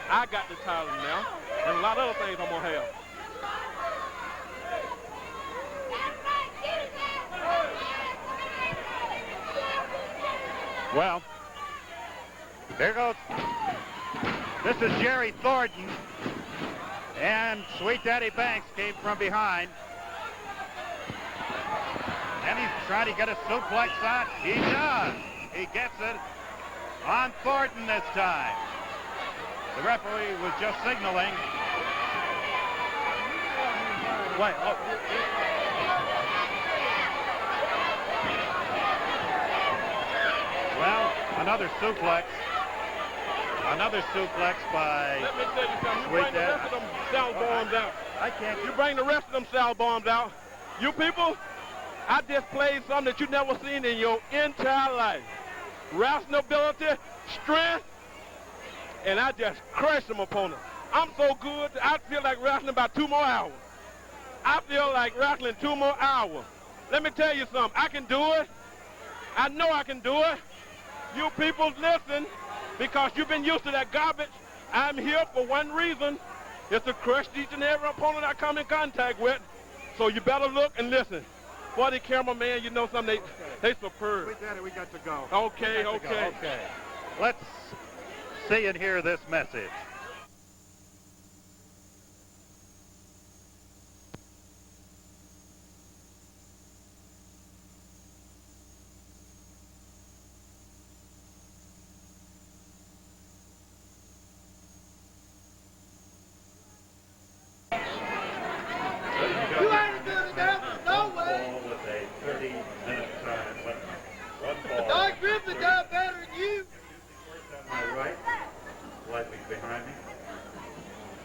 I got the title now, and a lot of other things I'm gonna have. Well, there goes. This is Jerry Thornton, and Sweet Daddy Banks came from behind. And he's trying to get a suplex on. He does. He gets it on Thornton this time. The referee was just signaling. Wait. Oh. Well, another suplex. Another suplex by. Let me tell you something. You Sweet bring the rest of them cell bombs out. I can't. You bring the rest of them cell bombs out. You people, I just played something that you never seen in your entire life. Wrestling ability, strength, and I just crushed them opponents. I'm so good, I feel like wrestling about 2 more hours. I feel like wrestling 2 more hours. Let me tell you something. I can do it. I know I can do it. You people listen, because you've been used to that garbage. I'm here for one reason. It's to crush each and every opponent I come in contact with. So you better look and listen. For the cameraman, you know something, they superb. Sweet Daddy, we got to go. Okay. Okay. Let's see and hear this message. You ain't good enough, no way. With a 30-minute time limit. One ball. Doug Griffin done better than you. On my right, slightly behind me,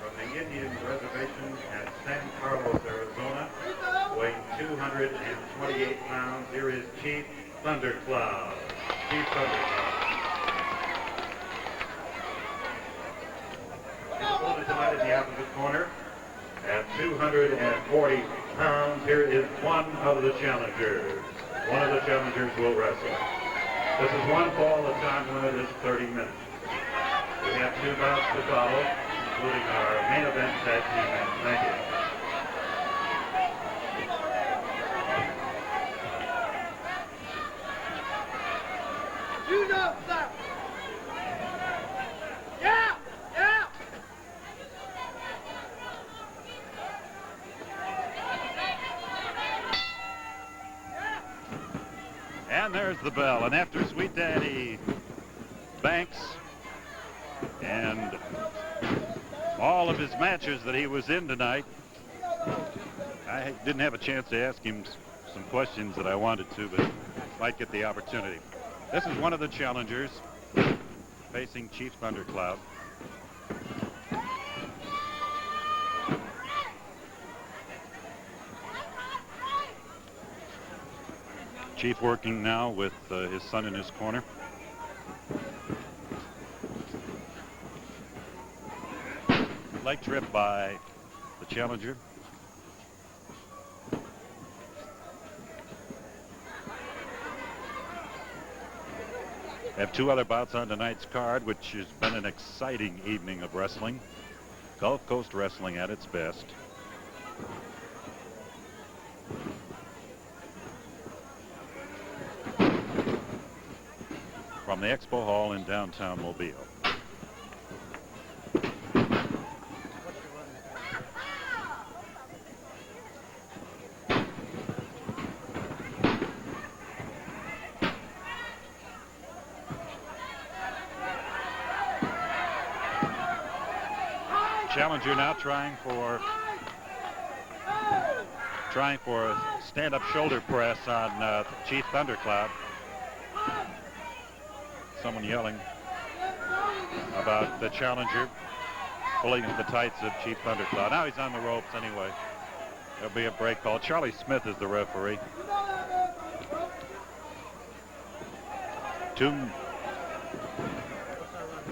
from the Indian Reservation at San Carlos, Arizona, weighing 228 pounds, here is Chief Thundercloud. Chief Thundercloud. His opponent tonight in the opposite corner, at 240 pounds, here is one of the challengers. One of the challengers will wrestle. This is one fall. The time limit is 30 minutes. We have 2 bouts to follow, including our main event tag team match. Thank you. You know something. Yeah. And there's the bell. And after Sweet Daddy Banks and all of his matches that he was in tonight, I didn't have a chance to ask him some questions that I wanted to, but might get the opportunity. This is one of the challengers facing Chief Thundercloud. Chief working now with his son in his corner. Leg trip by the challenger. We have two other bouts on tonight's card, which has been an exciting evening of wrestling. Gulf Coast wrestling at its best. From the Expo Hall in downtown Mobile. Challenger now trying for a stand-up shoulder press on Chief Thundercloud. Someone yelling about the challenger pulling at the tights of Chief Thundercloud. Now he's on the ropes anyway. There'll be a break call. Charlie Smith is the referee.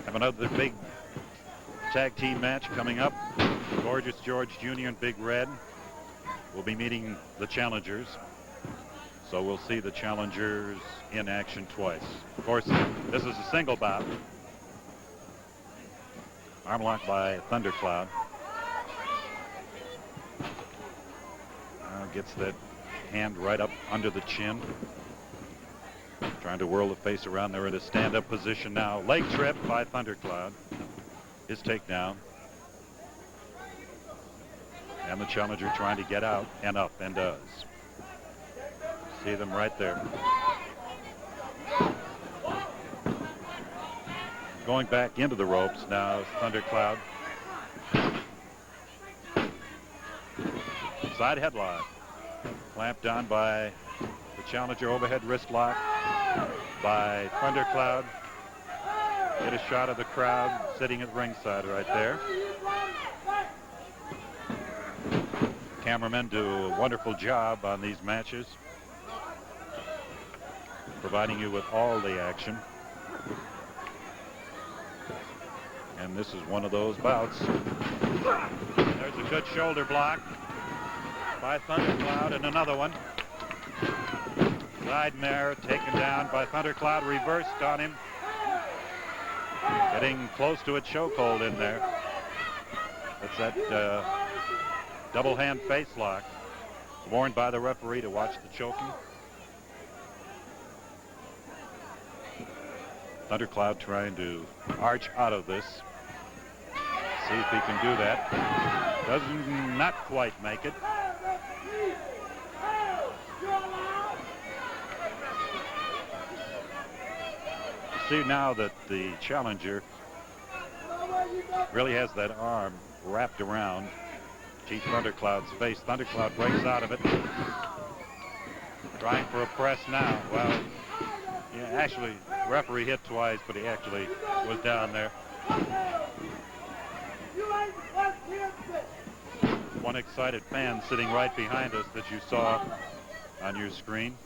Have another big tag team match coming up. Gorgeous George Jr. and Big Red will be meeting the challengers. So we'll see the challengers in action twice. Of course, this is a single bout. Arm locked by Thundercloud. Gets that hand right up under the chin. Trying to whirl the face around. They're in a stand-up position now. Leg trip by Thundercloud. His takedown. And the challenger trying to get out and up, and does. See them right there. Going back into the ropes now, Thundercloud. Side headlock. Clamped on by the challenger. Overhead wrist lock by Thundercloud. Get a shot of the crowd sitting at ringside right there. Cameramen do a wonderful job on these matches, providing you with all the action. And this is one of those bouts. There's a good shoulder block by Thundercloud, and another one. Side mare taken down by Thundercloud, reversed on him. Getting close to a chokehold in there. That's that double hand face lock, warned by the referee to watch the choking. Thundercloud trying to arch out of this. See if he can do that. Doesn't not quite make it. See now that the challenger really has that arm wrapped around Chief Thundercloud's face. Thundercloud breaks out of it. Trying for a press now. Well, yeah, actually, referee hit twice, but he actually was down there. One excited fan sitting right behind us that you saw on your screen.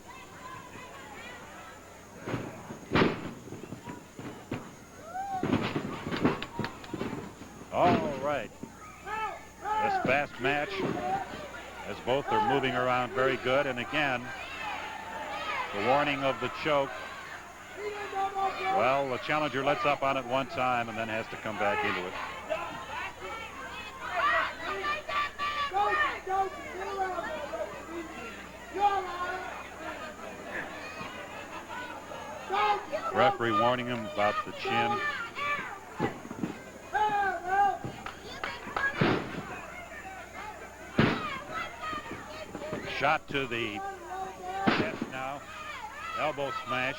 All right. This fast match, as both are moving around very good. And again, the warning of the choke. Well, the challenger lets up on it one time and then has to come back into it. Referee warning him about the chin. Shot to the chest now. Elbow smash.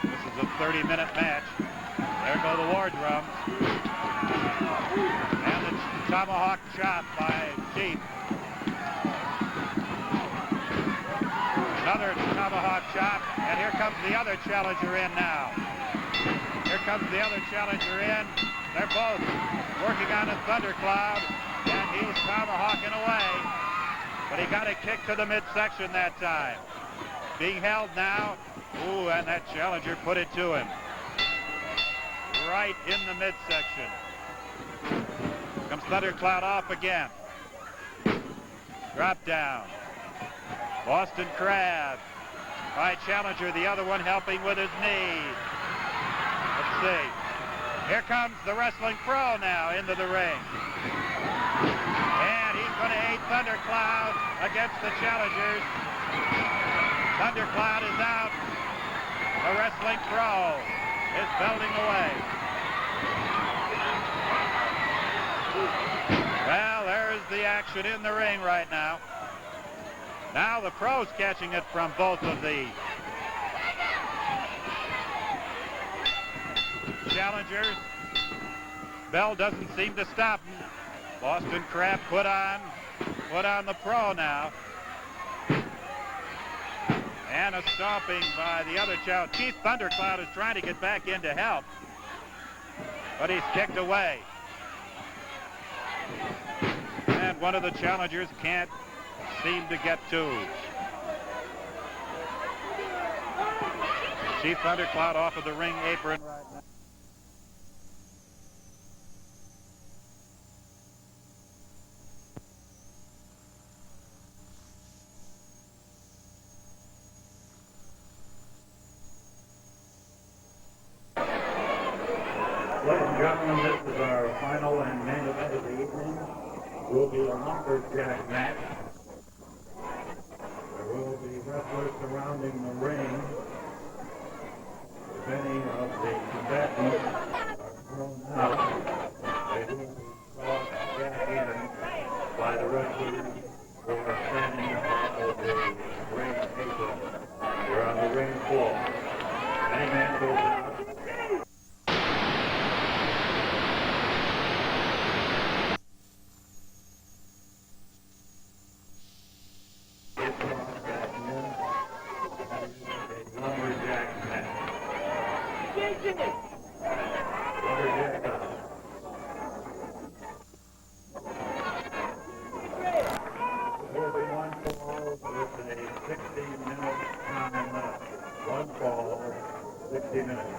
This is a 30-minute match. There go the war drums. And the tomahawk chop by Chief. Another tomahawk chop, and here comes the other challenger in now. Here comes the other challenger in. They're both working on a Thundercloud, and he's tomahawking away. But he got a kick to the midsection that time. Being held now. Ooh, and that challenger put it to him. Right in the midsection. Comes Thundercloud off again. Drop down. Boston Crab. By challenger, the other one helping with his knee. Let's see. Here comes the wrestling pro now into the ring. And he's going to aid Thundercloud against the challengers. Thundercloud is out. The wrestling pro is belting away. Well, there's the action in the ring right now. Now the pro's catching it from both of the challengers. Bell doesn't seem to stop him. Boston Crab put on the pro now. And a stomping by the other challenger. Keith Thundercloud is trying to get back in to help, but he's kicked away. And one of the challengers can't seem to get to. Chief Thundercloud off of the ring apron right now. Ladies and gentlemen, this is our final and main event of the evening. Will be a lumberjack match. There will be wrestlers surrounding the ring. If any of the combatants are thrown out, they will be brought back in by the wrestlers who are standing off of the ring apron. They're on the ring floor. Any man goes out.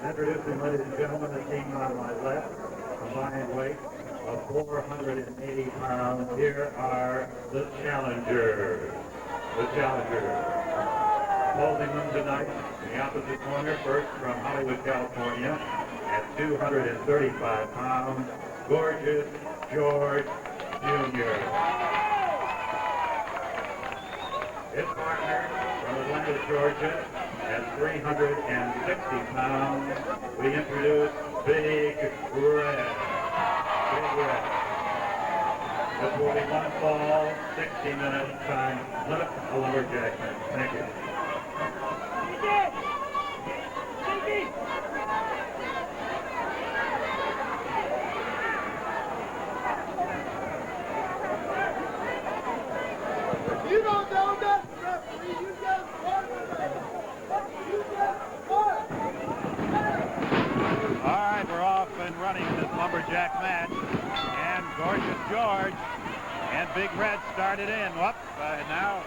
Introducing, ladies and gentlemen, the team on my left, combined weight of 480 pounds. Here are the challengers. Holding them tonight in the opposite corner, first from Hollywood, California, at 235 pounds, Gorgeous George Jr. His partner from Atlanta, Georgia, at 360 pounds, we introduce Big Red. This will be one fall, 60-minute time limit, a lumberjack match. Thank you. You don't know nothing, referee. You just won the race. You just won. All right, we're off and running in this lumberjack match. And Gorgeous George and Big Red started in. Whoop, now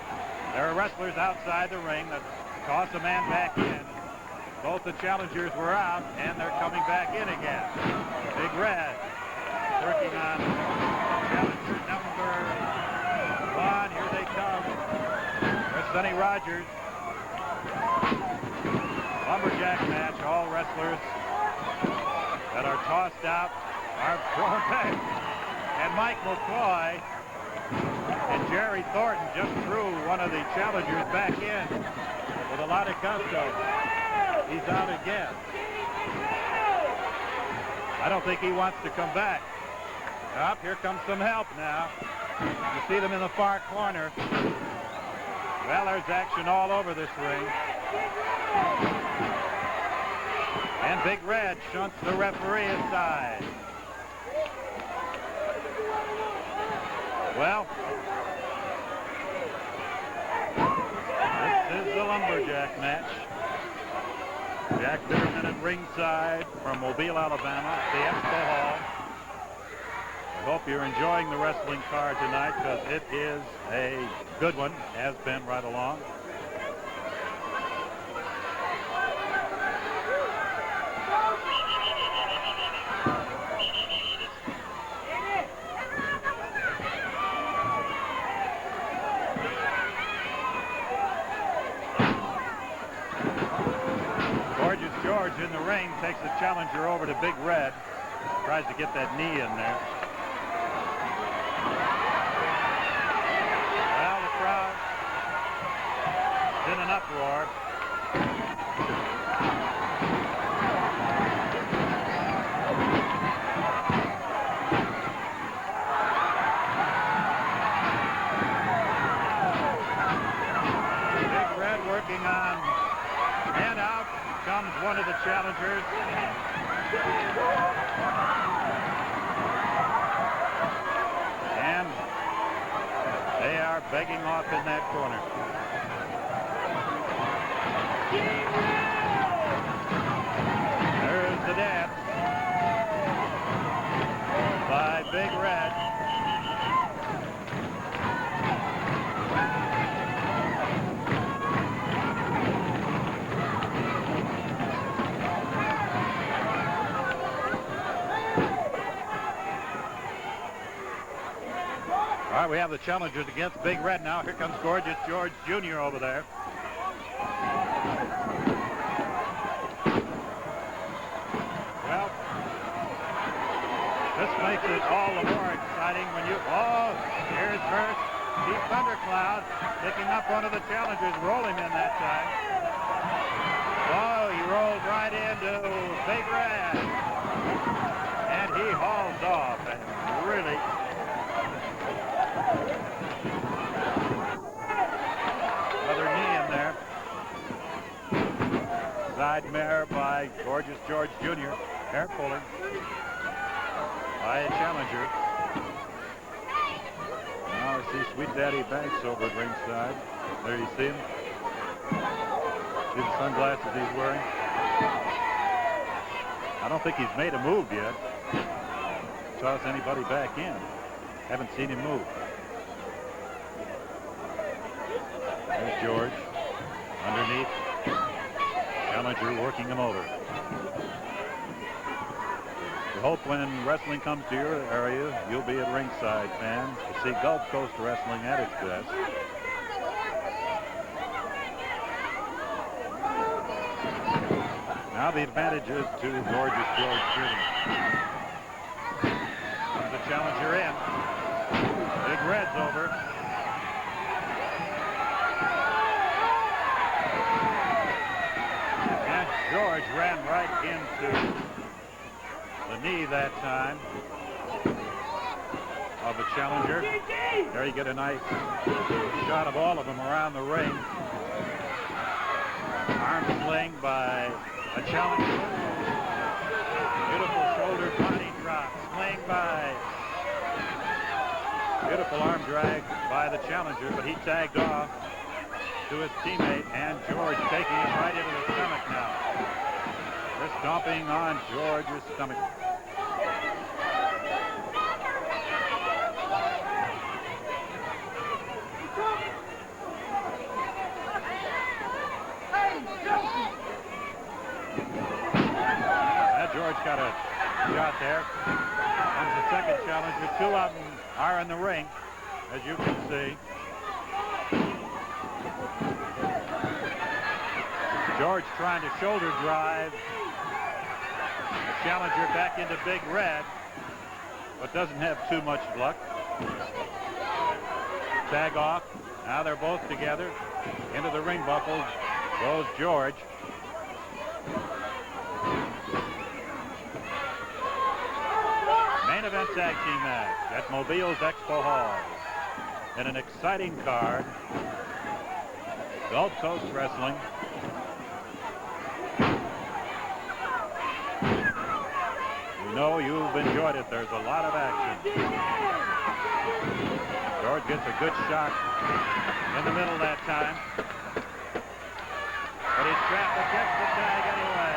there are wrestlers outside the ring that toss a man back in. Both the challengers were out, and they're coming back in again. Big Red working on challenger number 1. Here they come. There's Sonny Rogers. Lumberjack match. All wrestlers that are tossed out are thrown back. And Mike McCoy and Jerry Thornton just threw one of the challengers back in with a lot of gusto. He's out again. I don't think he wants to come back. Up, here comes some help now. You see them in the far corner. Well, there's action all over this ring. And Big Red shunts the referee aside. Well, this is the Lumberjack match. Jack Bitterman at ringside from Mobile, Alabama, the Expo Hall. I hope you're enjoying the wrestling card tonight, because it is a good one, has been right along. George in the ring takes the challenger over to Big Red. Tries to get that knee in there. Well, the crowd is in an uproar. Big Red working on and out. Comes one of the challengers. And they are begging off in that corner. There's the dance by Big Red. All right, we have the challengers against Big Red now. Here comes Gorgeous George Jr. over there. Well, this makes it all the more exciting when you... Oh, here's Hurst. Deep Thundercloud picking up one of the challengers. Roll him in that time. Oh, he rolled right into Big Red. And he hauls off and really... Another knee in there. Side mare by Gorgeous George Jr. Hair pulling by a challenger. Now I see Sweet Daddy Banks over at ringside. There you see him. See the sunglasses he's wearing. I don't think he's made a move yet. Toss anybody back in. Haven't seen him move. There's George. Underneath. Challenger working him over. We hope when wrestling comes to your area, you'll be at ringside, fans, to see Gulf Coast wrestling at its best. Now the advantage is to Gorgeous George Jr. The challenger in. Big Red's over. And George ran right into the knee that time of the challenger. There you get a nice shot of all of them around the ring. Arm sling by a challenger. Beautiful shoulder body drop. Sling by. Beautiful arm drag by the challenger, but he tagged off to his teammate, and George taking him right into the stomach now. They're stomping on George's stomach. George got a shot there. Comes the second challenger. Two of them are in the ring, as you can see. George trying to shoulder drive the challenger back into Big Red, but doesn't have too much luck. Tag off. Now they're both together. Into the ring buckle goes George. Main event tag team match at Mobile's Expo Hall. In an exciting card, Gulf Coast Wrestling. We know you've enjoyed it. There's a lot of action. George gets a good shot in the middle that time. but he's trapped against the tag anyway.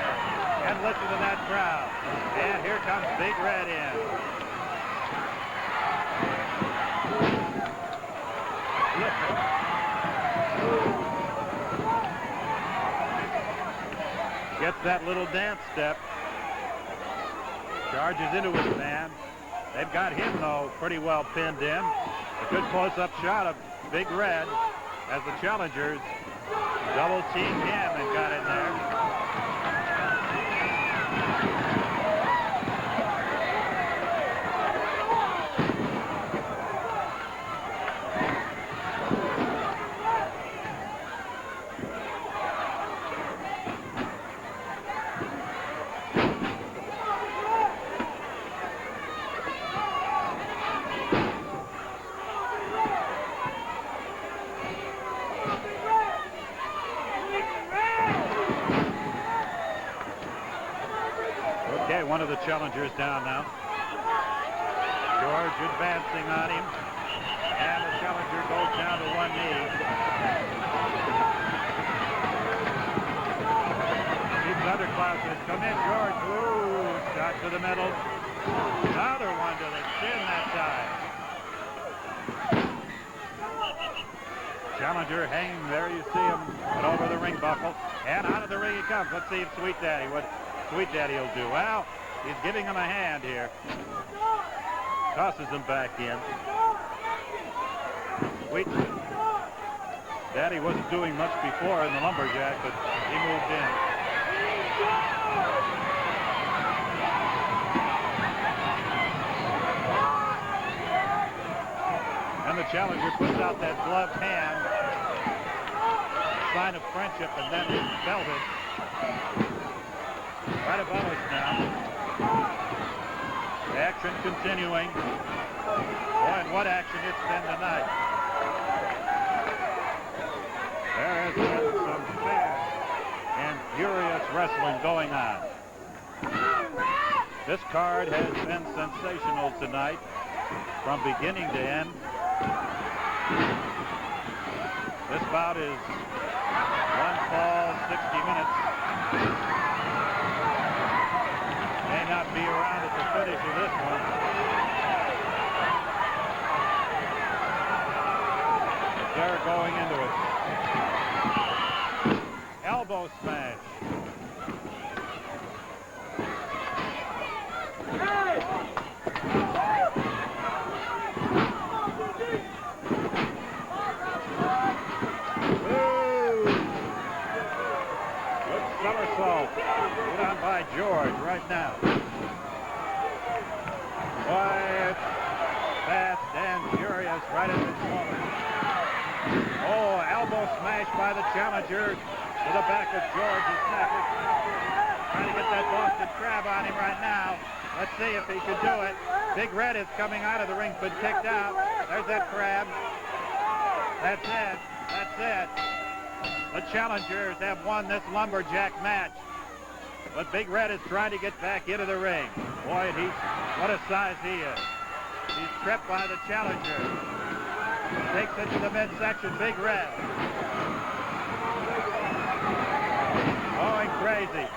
And listen to that crowd. And here comes Big Red in. Gets that little dance step. Charges into his man. They've got him, though, pretty well pinned in. A good close-up shot of Big Red as the challengers double-teamed him and got in there. One of the challengers down now. George advancing on him. And the challenger goes down to one knee. Thundercloud says, come in, George. Ooh, shot to the middle. Another one to the chin that time. Challenger hanging there. You see him over the ring buckle. And out of the ring he comes. Let's see if Sweet Daddy will do. Well, he's giving him a hand here. Tosses him back in. Sweet Daddy wasn't doing much before in the Lumberjack, but he moved in. And the challenger puts out that gloved hand, sign of friendship, and then is belted. Right above us now. The action continuing. Boy, and what action it's been tonight. There has been some fast and furious wrestling going on. This card has been sensational tonight from beginning to end. This bout is one fall, 60 minutes. May not be around at the finish of this one. But they're going into it. Elbow smash. Ooh. Good somersault. Put on by George right now. Quiet, fast, and furious right at this moment. Oh, elbow smash by the challenger to the back of George's neck. Trying to get that Boston Crab on him right now. Let's see if he can do it. Big Red is coming out of the ring, but kicked out. There's that crab. That's it. That's it. The challengers have won this Lumberjack match. But Big Red is trying to get back into the ring. Boy, what a size he is. He's tripped by the challenger. Takes it to the midsection, Big Red. Going crazy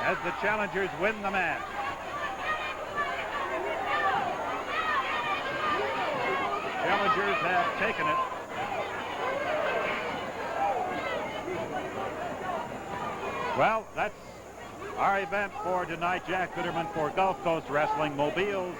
as the challengers win the match. Challengers have taken it. Well, that's our event for tonight. Jack Bitterman for Gulf Coast Wrestling, Mobile's